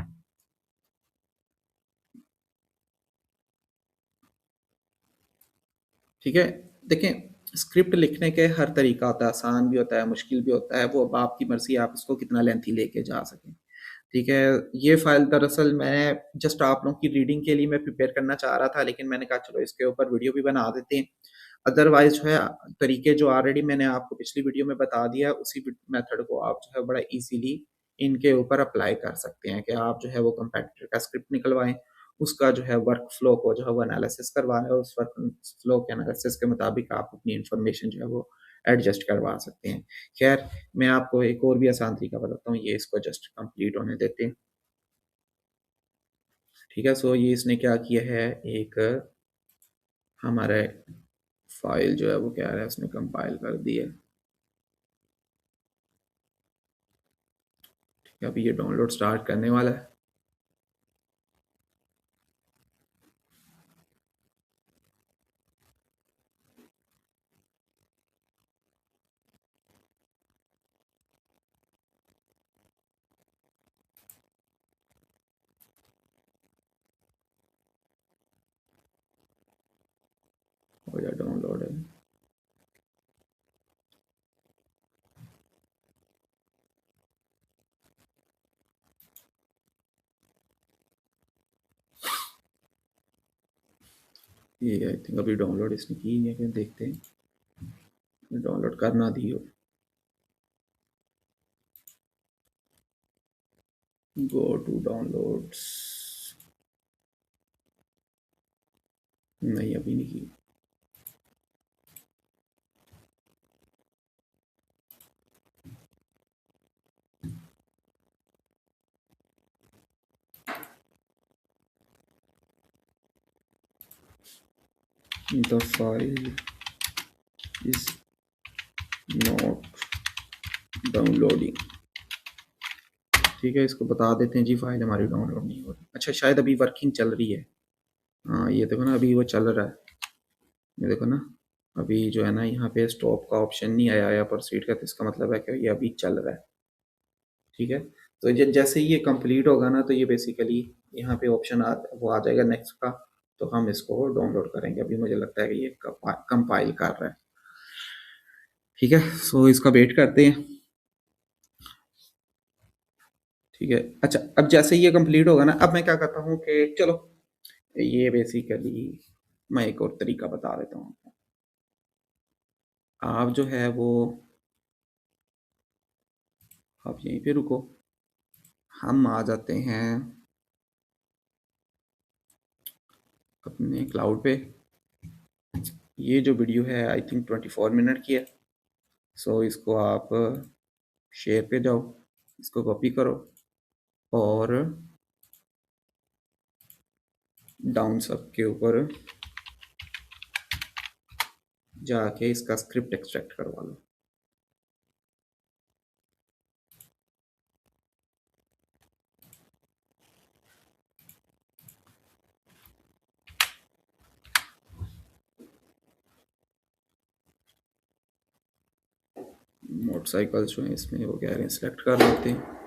ठीक है? देखें, स्क्रिप्ट लिखने के हर तरीका होता है, आसान भी होता है, मुश्किल भी होता है, वो अब आपकी मर्जी है आप उसको कितना लेंथी लेके जा सकें, ठीक है? ये फाइल दरअसल मैं जस्ट आप लोगों की रीडिंग के लिए मैं प्रिपेयर करना चाह रहा था, लेकिन मैंने कहा चलो इसके ऊपर वीडियो भी बना देते हैं। अदरवाइज जो है तरीके जो ऑलरेडी मैंने आपको पिछली वीडियो में बता दिया, उसी मेथड को आप जो है बड़ा इजीली इनके ऊपर अप्लाई कर सकते हैं कि आप जो है वो कंपेटिटर का स्क्रिप्ट निकलवाएं, उसका जो है वर्क फ्लो को जो है वो एनालिसिस करवाएं और उस वर्क फ्लो के एनालिसिस के मुताबिक आप अपनी इंफॉर्मेशन जो है वो एडजस्ट करवा सकते हैं। खैर, मैं आपको एक और भी आसान तरीका बताता हूँ, ये इसको जस्ट कंप्लीट होने देते हैं, ठीक है? सो ये इसने क्या किया है, एक हमारा फाइल जो है वो क्या है उसने कंपाइल कर दी है, ठीक है? अभी ये डाउनलोड स्टार्ट करने वाला है। हो जा डाउनलोड है। ये आई थिंक अभी डाउनलोड इसने की है कि देखते हैं, डाउनलोड करना दी हो। गो टू डाउनलोड्स, नहीं अभी नहीं की। The file is not downloading, ठीक है? इसको बता देते हैं जी फाइल हमारी डाउनलोड नहीं हो रही। अच्छा, शायद अभी वर्किंग चल रही है। हाँ, ये देखो ना, अभी वो चल रहा है, ये देखो ना, अभी जो है ना यहाँ पे स्टॉप का ऑप्शन नहीं आया या प्रोसीड का, तो इसका मतलब है कि ये अभी चल रहा है, ठीक है? तो जैसे ही ये कंप्लीट होगा ना, तो ये बेसिकली यहाँ पे ऑप्शन वो आ जाएगा नेक्स्ट का, तो हम इसको डाउनलोड करेंगे। अभी मुझे लगता है कि ये कंपाइल कर रहा है, ठीक है? सो इसका वेट करते हैं, ठीक है? अच्छा, अब जैसे ही ये कंप्लीट होगा ना, अब मैं क्या करता हूँ कि चलो ये बेसिकली मैं एक और तरीका बता देता हूँ। आप जो है वो आप यहीं पे रुको, हम आ जाते हैं अपने क्लाउड पे। ये जो वीडियो है आई थिंक 24 मिनट की है। सो इसको आप शेयर पे जाओ, इसको कॉपी करो और डाउन सब के ऊपर जाके इसका स्क्रिप्ट एक्सट्रैक्ट करवा लो। मोटरसाइकिल जो है इसमें वो कह रहे हैं सिलेक्ट कर लेते हैं,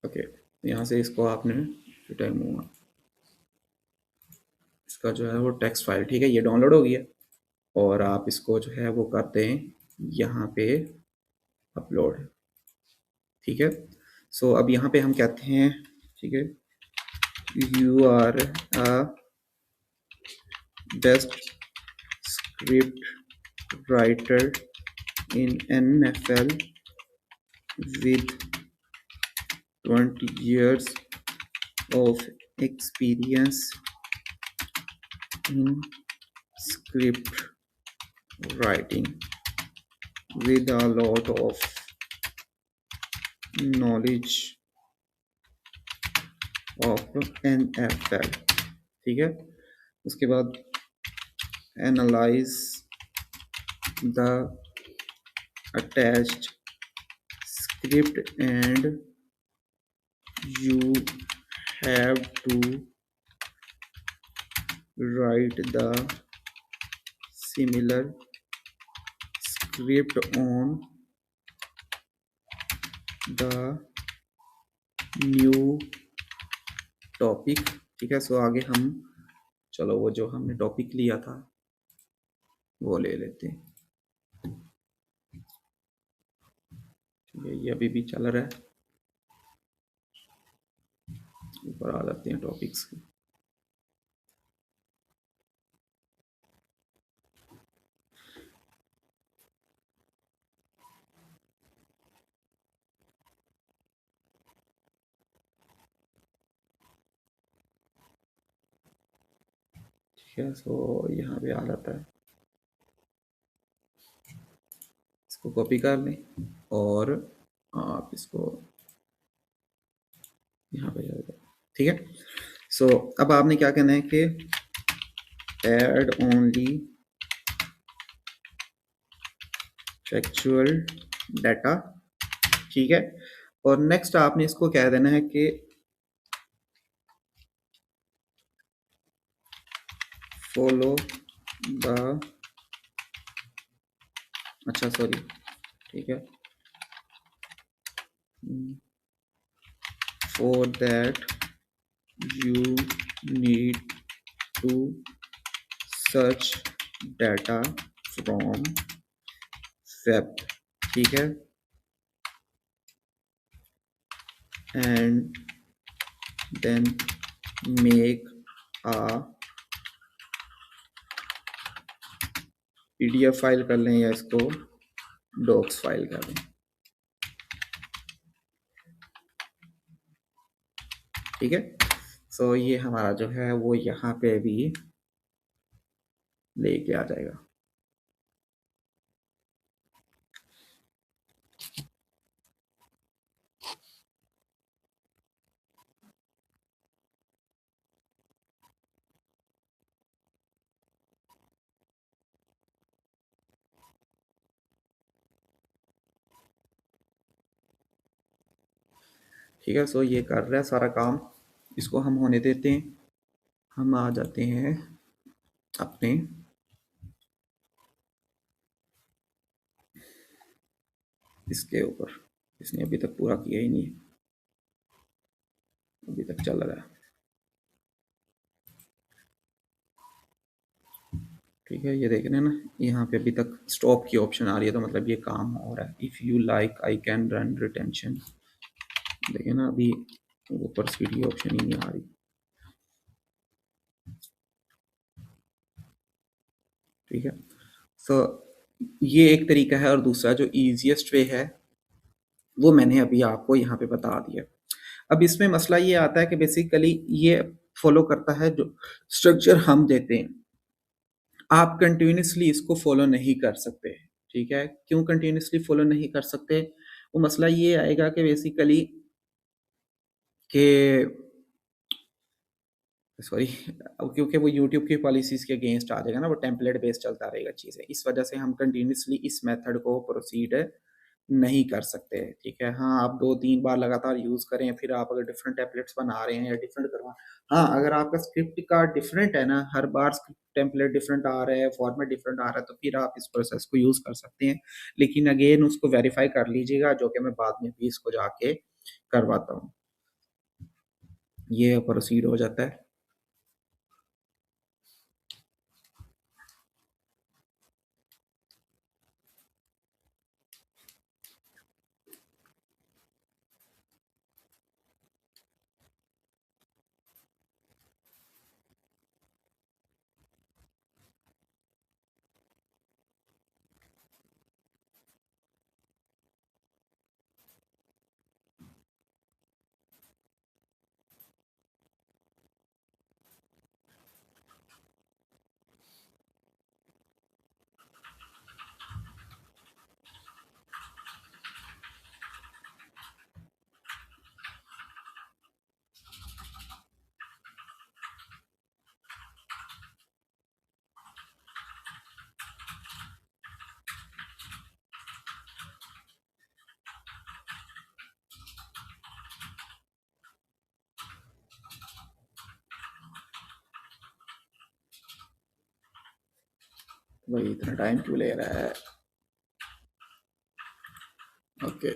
ओके? यहाँ से इसको आपने टाइम हुआ, इसका जो है वो टेक्स्ट फाइल, ठीक है? ये डाउनलोड हो गया और आप इसको जो है वो करते हैं यहाँ पे अपलोड, ठीक है? सो अब यहाँ पे हम कहते हैं, ठीक है, You are a best script writer in NFL with 20 years of experience in script writing with a lot of knowledge of NFL। ठीक है, उसके बाद analyze the attached script and you have to write the similar script on the new topic। ठीक है, सो आगे हम चलो वो जो हमने टॉपिक लिया था वो ले लेते हैं। ये अभी भी चल रहा है, ऊपर आ जाते हैं टॉपिक्स के। ठीक है, सो यहाँ पे आ जाता है, इसको कॉपी कर लें और आप इसको यहाँ पे जाएगा। ठीक है, सो अब आपने क्या कहना है कि ऐड ओनली फैक्चुअल डाटा। ठीक है, और नेक्स्ट आपने इसको कह देना है कि फॉलो द, अच्छा सॉरी, ठीक है, for that you need to search data from web. ठीक है, and then make a PDF file कर लें या इसको डॉक्स फाइल कर लें। ठीक है, सो ये हमारा जो है वो यहाँ पे भी लेके आ जाएगा। ठीक है, सो ये कर रहा है सारा काम, इसको हम होने देते हैं। हम आ जाते हैं अपने इसके ऊपर, इसने अभी तक पूरा किया ही नहीं है, अभी तक चल रहा है। ठीक है, ये देख रहे हैं ना, यहाँ पे अभी तक स्टॉप की ऑप्शन आ रही है, तो मतलब ये काम हो रहा है। If you like I can run retention, देखिए ना अभी ऊपर सीडी ऑप्शन ही नहीं आ रही। ठीक है, सो ये एक तरीका है, और दूसरा जो ईजिएस्ट वे है वो मैंने अभी आपको यहाँ पे बता दिया। अब इसमें मसला ये आता है कि बेसिकली ये फॉलो करता है जो स्ट्रक्चर हम देते हैं, आप कंटिन्यूसली इसको फॉलो नहीं कर सकते। ठीक है, क्यों कंटिन्यूसली फॉलो नहीं कर सकते? वो मसला ये आएगा कि बेसिकली कि सॉरी, क्योंकि वो यूट्यूब की पॉलिसीज़ के अगेंस्ट आ जाएगा ना, वो टेम्पलेट बेस्ड चलता रहेगा चीज़ें, इस वजह से हम कंटिन्यूसली इस मेथड को प्रोसीड नहीं कर सकते। ठीक है, हाँ, आप 2-3 बार लगातार यूज़ करें, फिर आप अगर डिफरेंट टेम्पलेट्स बना रहे हैं या डिफरेंट करवा, हाँ, अगर आपका स्क्रिप्ट का डिफरेंट है ना, हर बार स्क्रिप्ट टेम्पलेट डिफरेंट आ रहा है, फॉर्मेट डिफरेंट आ रहा है, तो फिर आप इस प्रोसेस को यूज़ कर सकते हैं। लेकिन अगेन उसको वेरीफाई कर लीजिएगा, जो कि मैं बाद में भी इसको जाके करवाता हूँ। ये प्रोसीड हो जाता है। वही इतना टाइम क्यों ले रहा है? ओके,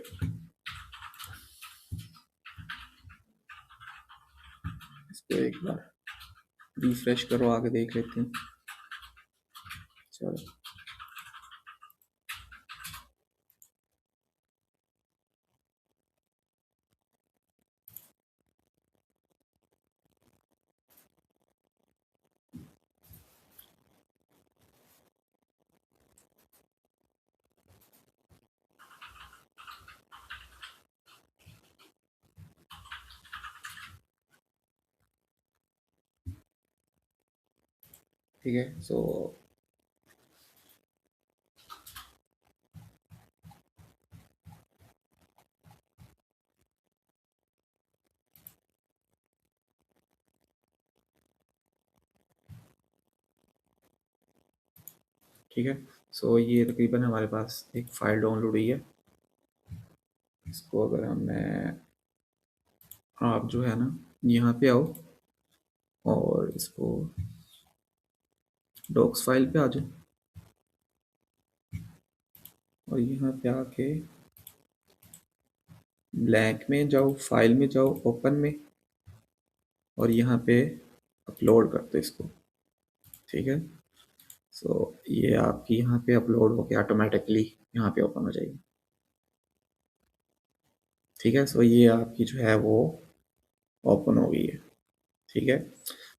इसको एक बार रिफ्रेश करो, आगे देख लेते हैं। चलो, ठीक है। सो ठीक है। सो ये तकरीबन हमारे पास एक फ़ाइल डाउनलोड हुई है। इसको अगर हम मैं आप जो है ना यहाँ पे आओ और इसको डॉक्स फाइल पे आ जाओ और यहाँ पे आके ब्लैंक में जाओ, फाइल में जाओ, ओपन में, और यहाँ पे अपलोड कर दो इसको। ठीक है। सो ये आपकी यहाँ पे अपलोड होके ऑटोमेटिकली यहाँ पे ओपन हो जाएगी। ठीक है। सो ये आपकी जो है वो ओपन हो गई है। ठीक है।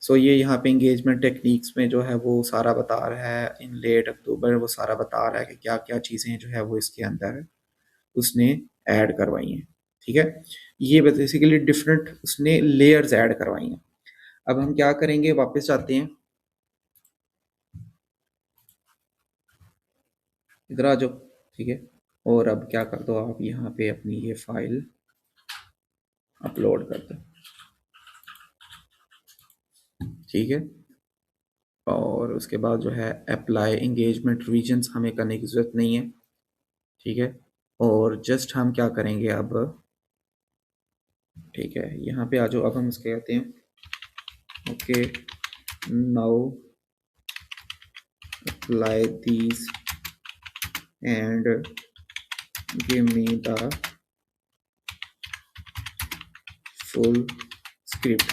सो ये यहाँ पे इंगेजमेंट टेक्निक्स में जो है वो सारा बता रहा है, इन लेट अक्टूबर वो सारा बता रहा है कि क्या क्या चीज़ें जो है वो इसके अंदर उसने ऐड करवाई हैं। ठीक है। ये बेसिकली डिफरेंट उसने लेयर्स ऐड करवाई हैं। अब हम क्या करेंगे, वापस जाते हैं, इधर आ जाओ। ठीक है। और अब क्या कर दो, आप यहाँ पे अपनी ये फाइल अपलोड कर दो। ठीक है। और उसके बाद जो है अप्लाई एंगेजमेंट रीजन्स हमें करने की ज़रूरत नहीं है। ठीक है। और जस्ट हम क्या करेंगे अब, ठीक है, यहाँ पे आ जाओ। अब हम उसके कहते हैं okay now apply these and give me the full script.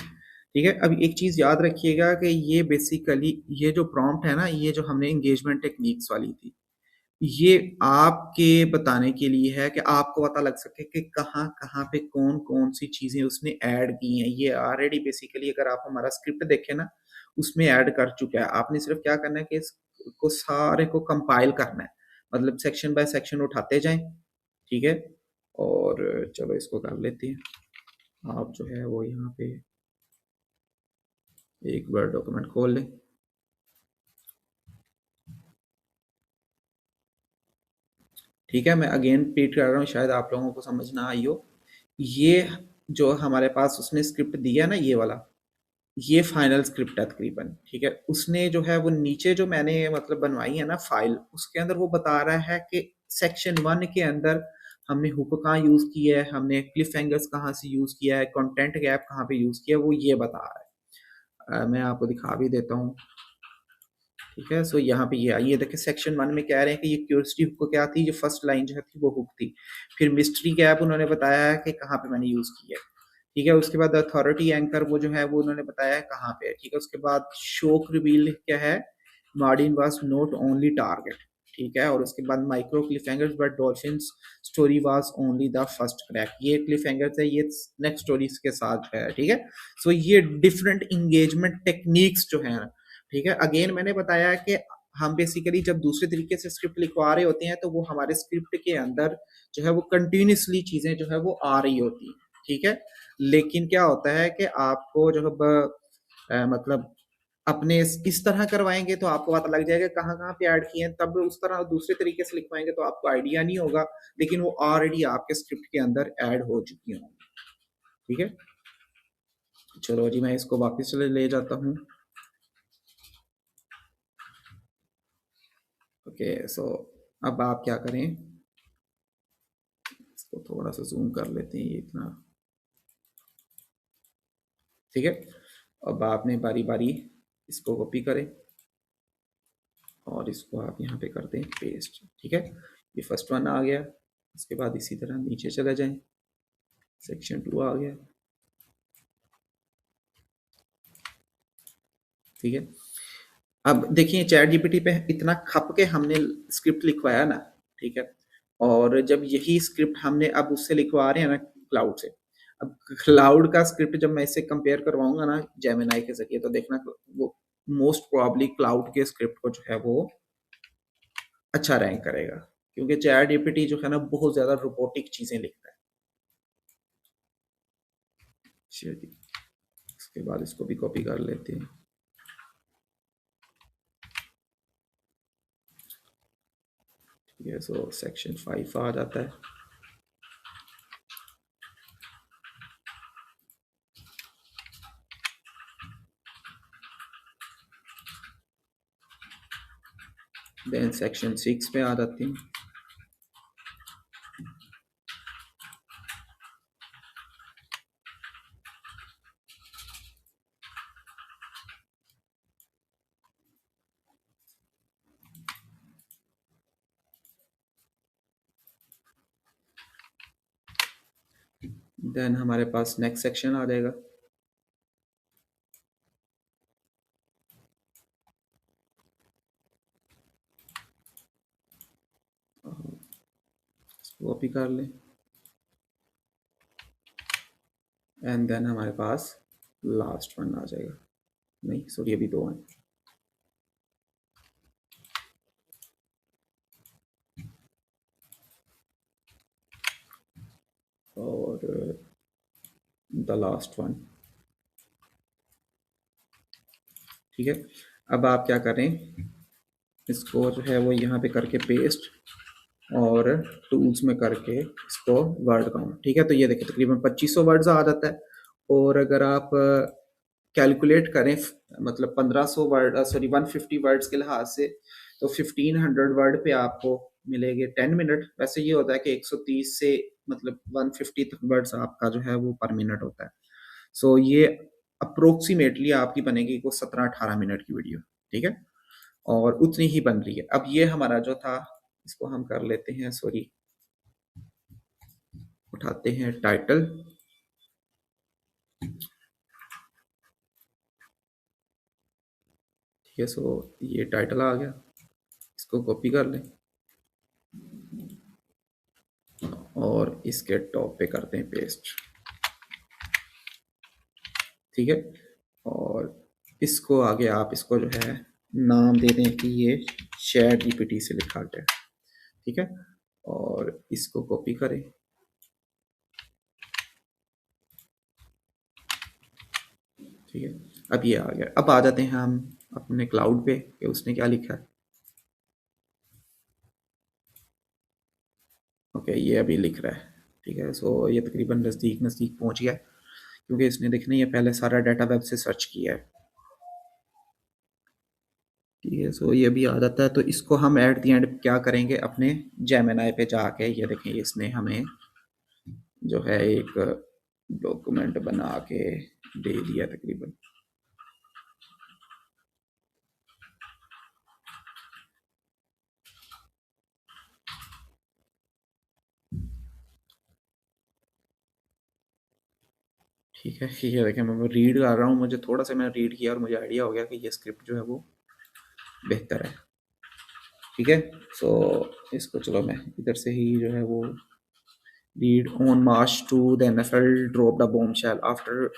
ठीक है। अब एक चीज़ याद रखिएगा कि ये बेसिकली ये जो प्रॉम्प्ट है ना, ये जो हमने एंगेजमेंट टेक्निक्स वाली थी, ये आपके बताने के लिए है कि आपको पता लग सके कि कहाँ कहाँ पे कौन कौन सी चीज़ें उसने ऐड की हैं। ये ऑलरेडी बेसिकली अगर आप हमारा स्क्रिप्ट देखें ना, उसमें ऐड कर चुका है। आपने सिर्फ क्या करना है कि इसको सारे को कंपाइल करना है, मतलब सेक्शन बाय सेक्शन उठाते जाएं। ठीक है। और चलो इसको कर लेते हैं। आप जो है वो यहाँ पे एक बार डॉक्यूमेंट खोल लें। ठीक है। मैं अगेन रिपीट कर रहा हूँ, शायद आप लोगों को समझ ना आई हो। ये जो हमारे पास उसने स्क्रिप्ट दिया ना, ये वाला, ये फाइनल स्क्रिप्ट है तकरीबन। ठीक है। उसने जो है वो नीचे जो मैंने मतलब बनवाई है ना फाइल, उसके अंदर वो बता रहा है कि सेक्शन 1 के अंदर हमने हुक कहाँ यूज किया है, हमने क्लिफ हैंगर्स कहाँ से यूज किया है, कंटेंट गैप कहाँ पे यूज किया है, वो ये बता रहा है। मैं आपको दिखा भी देता हूँ। ठीक है। सो यहाँ पे ये देखिए सेक्शन 1 में कह रहे हैं कि ये क्यूरियोसिटी हुक क्या थी, जो फर्स्ट लाइन जो थी वो हुक थी। फिर मिस्ट्री गैप उन्होंने बताया है कि कहाँ पे मैंने यूज किया है। ठीक है। उसके बाद अथॉरिटी एंकर वो जो है वो उन्होंने बताया है कहाँ पे है। ठीक है। उसके बाद शोक रिवील क्या है, Martin was not only target. ठीक है। और उसके बाद micro cliffhangers but Dolphins story was only the first crack. ये क्लिफहैंगर्स है, ये नेक्स्ट स्टोरीज के साथ है। ठीक है। सो ये डिफरेंट इंगेजमेंट टेक्निक्स जो है, ठीक है, अगेन मैंने बताया कि हम बेसिकली जब दूसरे तरीके से स्क्रिप्ट लिखवा रहे होते हैं तो वो हमारे स्क्रिप्ट के अंदर जो है वो कंटिन्यूसली चीजें जो है वो आ रही होती हैं। ठीक है। लेकिन क्या होता है कि आपको जब मतलब अपने इस तरह करवाएंगे तो आपको पता लग जाएगा कहाँ कहाँ पे ऐड किए हैं, तब उस तरह दूसरे तरीके से लिखवाएंगे तो आपको आइडिया नहीं होगा, लेकिन वो ऑलरेडी आपके स्क्रिप्ट के अंदर ऐड हो चुकी होंगी। ठीक है। चलो जी, मैं इसको वापस ले जाता हूँ। ओके। सो अब आप क्या करें, इसको थोड़ा सा जूम कर लेते हैं, ये इतना। ठीक है। अब आपने बारी बारी इसको कॉपी करें और इसको आप यहाँ पे कर दें पेस्ट। ठीक है, ये फर्स्ट वन आ गया। इसके बाद इसी तरह नीचे चले जाएं, सेक्शन 2 आ गया। ठीक है, अब देखिए चैट जीपीटी पे इतना खप के हमने स्क्रिप्ट लिखवाया ना, ठीक है, और जब यही स्क्रिप्ट हमने अब उससे लिखवा रहे हैं ना क्लाउड से, अब क्लाउड का स्क्रिप्ट जब मैं इससे कंपेयर करवाऊंगा ना जेमिनाई के जरिए, तो देखना वो मोस्ट प्रोबेबली क्लाउड के स्क्रिप्ट को जो है वो अच्छा रैंक करेगा, क्योंकि चैट जीपीटी जो है ना बहुत ज्यादा रोबोटिक चीजें लिखता है। चलिए, इसके बाद इसको भी कॉपी कर लेते हैं। ठीक है, सो सेक्शन 5 आ जाता है। देन सेक्शन 6 पे आ जाते हैं। देन हमारे पास नेक्स्ट सेक्शन आ जाएगा। कॉपी कर लें, एंड देन हमारे पास लास्ट वन आ जाएगा। नहीं सॉरी, अभी दो हैं। और द लास्ट वन। ठीक है, अब आप क्या करें, इसको जो है वो यहाँ पे करके पेस्ट, और टूल्स में करके इसको वर्ड काउंट। ठीक है, तो ये देखिए तकरीबन 2500 वर्ड्स आ जाता है। और अगर आप कैलकुलेट करें, मतलब 1500 वर्ड, सॉरी 150 वर्ड्स के लिहाज से, तो 1500 वर्ड पे आपको मिलेंगे 10 मिनट। वैसे ये होता है कि 130 से मतलब 150 तक वर्ड्स आपका जो है वो पर मिनट होता है। सो ये अप्रोक्सीमेटली आपकी बनेगी को 17-18 मिनट की वीडियो। ठीक है, और उतनी ही बन रही है। अब ये हमारा जो था, इसको हम कर लेते हैं, सॉरी उठाते हैं टाइटल। ठीक है, सो ये टाइटल आ गया, इसको कॉपी कर लें और इसके टॉप पे करते हैं पेस्ट। ठीक है, और इसको आगे आप इसको जो है नाम दे दें कि ये चैट जीपीटी से लिखा गया। ठीक है, और इसको कॉपी करें। ठीक है, अब ये आ गया। अब आ जाते हैं हम अपने क्लाउड पे कि उसने क्या लिखा है। ओके, ये अभी लिख रहा है। ठीक है, सो ये तकरीबन नज़दीक नज़दीक पहुंच गया, क्योंकि इसने देखना ये पहले सारा डाटा वेब से सर्च किया है। ठीक है, सो ये भी आ जाता है। तो इसको हम एट दी एंड क्या करेंगे, अपने जेमिनाई पे जाके, ये देखें इसने हमें जो है एक डॉक्यूमेंट बना के दे दिया तकरीबन। ठीक है, ये देखें मैं रीड कर रहा हूँ, मुझे थोड़ा सा मैंने रीड किया और मुझे आइडिया हो गया कि ये स्क्रिप्ट जो है वो बेहतर है। ठीक है, सो इसको चलो मैं इधर से ही जो है वो read on March 2, the NFL dropped a bombshell after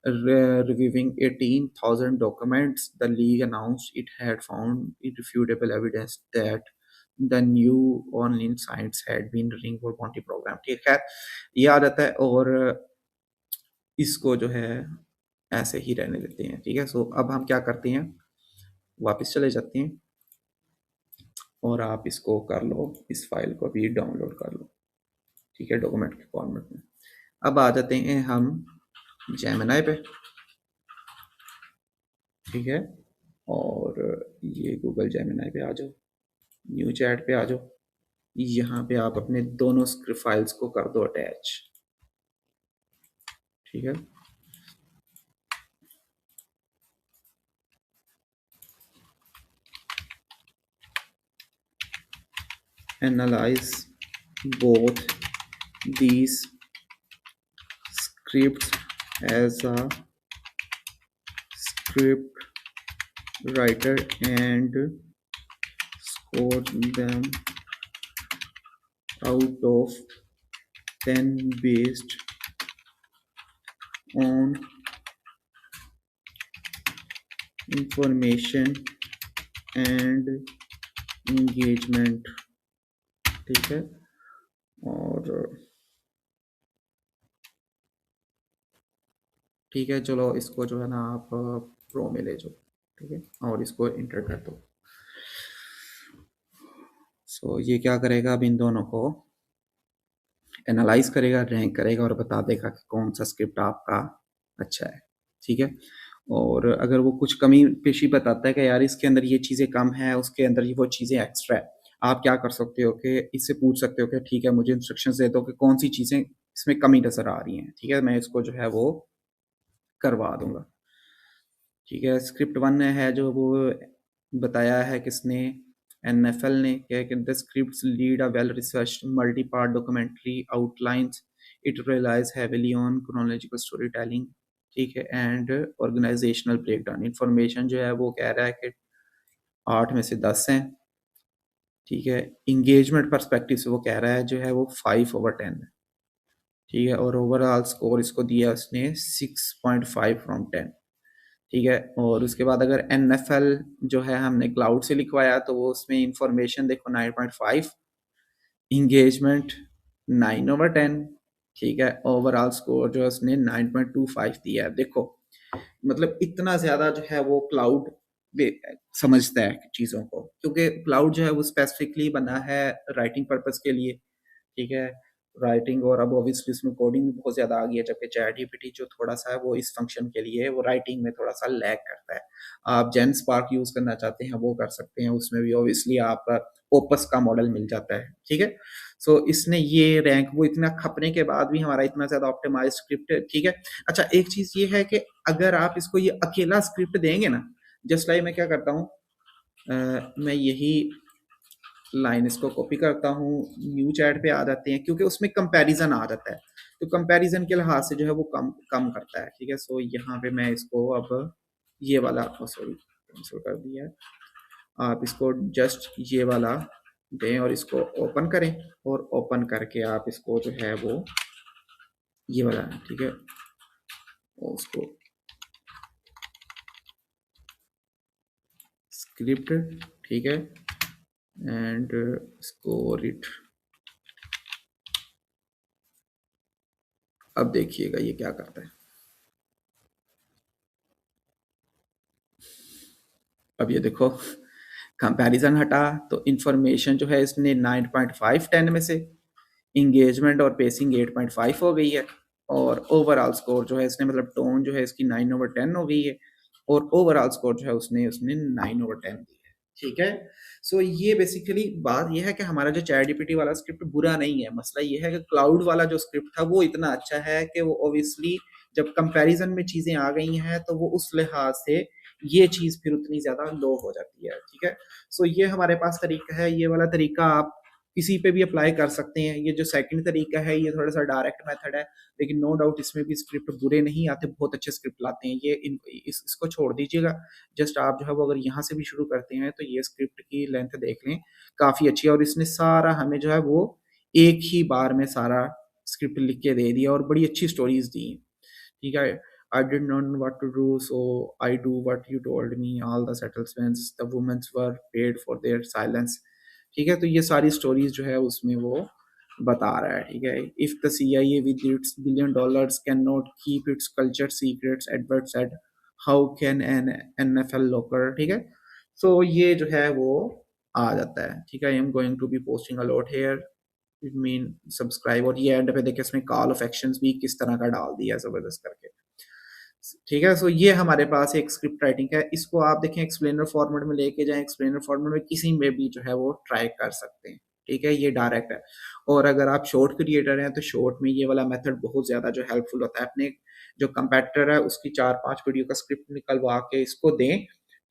reviewing 18,000 documents. The league announced it had found irrefutable evidence that the new online sites had been running for bounty program. ठीक है, ये आ जाता है, और इसको जो है ऐसे ही रहने देते हैं। ठीक है, सो अब हम क्या करते हैं, वापस चले जाते हैं और आप इसको कर लो, इस फाइल को भी डाउनलोड कर लो। ठीक है, डॉक्यूमेंट के फॉर्मेट में। अब आ जाते हैं हम जेमिनाई पे। ठीक है, और ये गूगल जेमिनाई पे आ जाओ, न्यू चैट पे आ जाओ। यहाँ पे आप अपने दोनों स्क्रिप्ट फाइल्स को कर दो अटैच। ठीक है, analyze both these scripts as a script writer and score them out of 10 based on information and engagement। ठीक है, और ठीक है, चलो इसको जो है ना आप प्रो में ले जाओ, ठीक है, और इसको इंटर कर दो। सो ये क्या करेगा, अब इन दोनों को एनालाइज करेगा, रैंक करेगा और बता देगा कि कौन सा स्क्रिप्ट आपका अच्छा है, ठीक है। और अगर वो कुछ कमी पेशी बताता है कि यार इसके अंदर ये चीज़ें कम है, उसके अंदर ये वो चीज़ें एक्स्ट्रा है, आप क्या कर सकते हो कि इससे पूछ सकते हो कि ठीक है मुझे इंस्ट्रक्शंस दे दो कि कौन सी चीज़ें इसमें कमी नज़र आ रही हैं, ठीक है, मैं इसको जो है वो करवा दूंगा। ठीक है, स्क्रिप्ट 1 है जो वो बताया है किसने, एनएफएल ने, क्या है कि the scripts lead a well researched multi part documentary outlines, it relies heavily on chronological story telling, ठीक है, एंड ऑर्गेनाइजेशनल ब्रेकडाउन। इंफॉर्मेशन जो है वो कह रहा है कि 8 में से 10 हैं, ठीक है। इंगेजमेंट परस्पेक्टिव से वो कह रहा है जो है वो 5/10 है, ठीक है, और ओवरऑल स्कोर इसको दिया उसने 6.5 फ्रॉम 10, ठीक है। और उसके बाद अगर एनएफएल जो है हमने क्लाउड से लिखवाया तो वो उसमें इंफॉर्मेशन देखो 9.5, इंगेजमेंट 9/10, ठीक है, ओवरऑल स्कोर जो है उसने 9.25 दिया है। देखो मतलब इतना ज्यादा जो है वो क्लाउड समझता है चीजों को, क्योंकि क्लाउड जो है वो स्पेसिफिकली बना है राइटिंग पर्पस के लिए, ठीक है, राइटिंग। और अब ऑब्वियसली उसमें कोडिंग भी बहुत ज़्यादा आ गई है, जबकि चैट जीपीटी जो थोड़ा सा है वो इस फंक्शन के लिए वो राइटिंग में थोड़ा सा लैग करता है। आप जेन स्पार्क यूज़ करना चाहते हैं वो कर सकते हैं, उसमें भी ऑब्वियसली आप ओपस का मॉडल मिल जाता है, ठीक है। सो इसने ये रैंक वो इतना खपने के बाद भी हमारा इतना ज़्यादा ऑप्टिमाइज स्क्रिप्ट है, ठीक है। अच्छा एक चीज़ ये है कि अगर आप इसको ये अकेला स्क्रिप्ट देंगे ना, जस्ट लाइक मैं क्या करता हूँ, मैं यही लाइन इसको कॉपी करता हूँ, न्यू चैट पे आ जाते हैं, क्योंकि उसमें कंपैरिजन आ जाता है, तो कंपैरिजन के लिहाज से जो है वो कम कम करता है, ठीक है। सो यहाँ पे मैं इसको अब ये वाला सॉरी कैंसिल कर दिया है, आप इसको जस्ट ये वाला दें और इसको ओपन करें, और ओपन करके आप इसको जो है वो ये वाला, ठीक है, और उसको स्क्रिप्ट, ठीक है, एंड स्कोर इट। अब देखिएगा ये क्या करता है। अब ये देखो कंपैरिजन हटा तो इंफॉर्मेशन जो है इसने 9.5 10 में से, इंगेजमेंट और पेसिंग 8.5 हो गई है, और ओवरऑल स्कोर जो है इसने मतलब टोन जो है इसकी 9/10 हो गई है, और ओवरऑल स्कोर जो है उसने उसने 9/10 दी है, ठीक है। सो ये बेसिकली बात ये है कि हमारा जो चैट जीपीटी वाला स्क्रिप्ट बुरा नहीं है, मसला ये है कि क्लाउड वाला जो स्क्रिप्ट था वो इतना अच्छा है कि वो ऑब्वियसली जब कंपैरिजन में चीजें आ गई हैं तो वो उस लिहाज से ये चीज फिर उतनी ज्यादा लो हो जाती है, ठीक है। सो ये हमारे पास तरीका है, ये वाला तरीका आप किसी पे भी अप्लाई कर सकते हैं। ये जो सेकंड तरीका है ये थोड़ा सा डायरेक्ट मेथड है, लेकिन नो डाउट इसमें भी स्क्रिप्ट बुरे नहीं आते, बहुत अच्छे स्क्रिप्ट लाते हैं ये। इसको छोड़ दीजिएगा, जस्ट आप जो है वो अगर यहाँ से भी शुरू करते हैं तो ये स्क्रिप्ट की लेंथ देख लें, काफी अच्छी है, और इसने सारा हमें जो है वो एक ही बार में सारा स्क्रिप्ट लिख के दे दिया और बड़ी अच्छी स्टोरीज दी, ठीक है। I did not know what to do, so I do what you told me. All the settlements, the women were paid for their silence. ठीक है, तो ये सारी स्टोरीज जो है उसमें वो बता रहा है, ठीक है। If the CIA with its $1 billion can not keep its culture secrets, Edward said, how can an NFL लोकर, ठीक है। सो ये जो है वो आ जाता है, ठीक है। I am going to be posting a lot here, it mean subscribe, और ये एंड पे देखिए इसमें कॉल ऑफ एक्शंस भी किस तरह का डाल दिया जबरदस्त करके, ठीक है। सो ये हमारे पास एक स्क्रिप्ट राइटिंग है, इसको आप देखें एक्सप्लेनर फॉर्मेट में लेके जाएं, एक्सप्लेनर फॉर्मेट में किसी में भी जो है वो ट्राई कर सकते हैं, ठीक है, ये डायरेक्ट है। और अगर आप शॉर्ट क्रिएटर हैं तो शॉर्ट में ये वाला मेथड बहुत ज्यादा जो हेल्पफुल होता है, अपने जो कंपेटिटर है उसकी 4-5 वीडियो का स्क्रिप्ट निकलवा के इसको दें,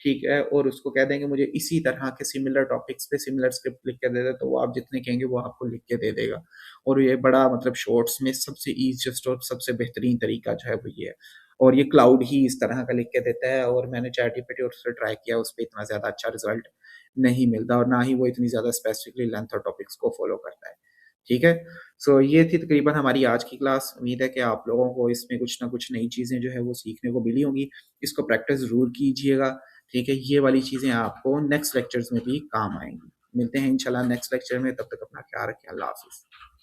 ठीक है? और उसको कह दें कि मुझे इसी तरह के सिमिलर टॉपिक्स पे सिमिलर स्क्रिप्ट लिख के दे दे, तो वो आप जितने कहेंगे वो आपको लिख के दे देगा। और ये बड़ा मतलब शॉर्ट्स में सबसे ईज़ीएस्ट और सबसे बेहतरीन तरीका जो है वो ये है। और ये क्लाउड ही इस तरह का लिख के देता है, और मैंने चैटजीपीटी और उससे ट्राई किया, उसपे इतना ज़्यादा अच्छा रिज़ल्ट नहीं मिलता, और ना ही वो इतनी ज़्यादा स्पेसिफिकली लेंथ और टॉपिक्स को फ़ॉलो करता है। ठीक है? सो ये थी तकरीबन हमारी आज की क्लास। उम्मीद है कि आप लोगों को इसमें कुछ ना कुछ नई चीज़ें जो है वो सीखने को मिली होंगी। इसको प्रैक्टिस ज़रूर कीजिएगा, ठीक है? ये वाली चीज़ें आपको नेक्स्ट लेक्चर्स में भी काम आएँगी। मिलते हैं इंशाल्लाह नेक्स्ट लेक्चर में, तब तक अपना ख्याल रखें। अल्लाह हाफ़िज़।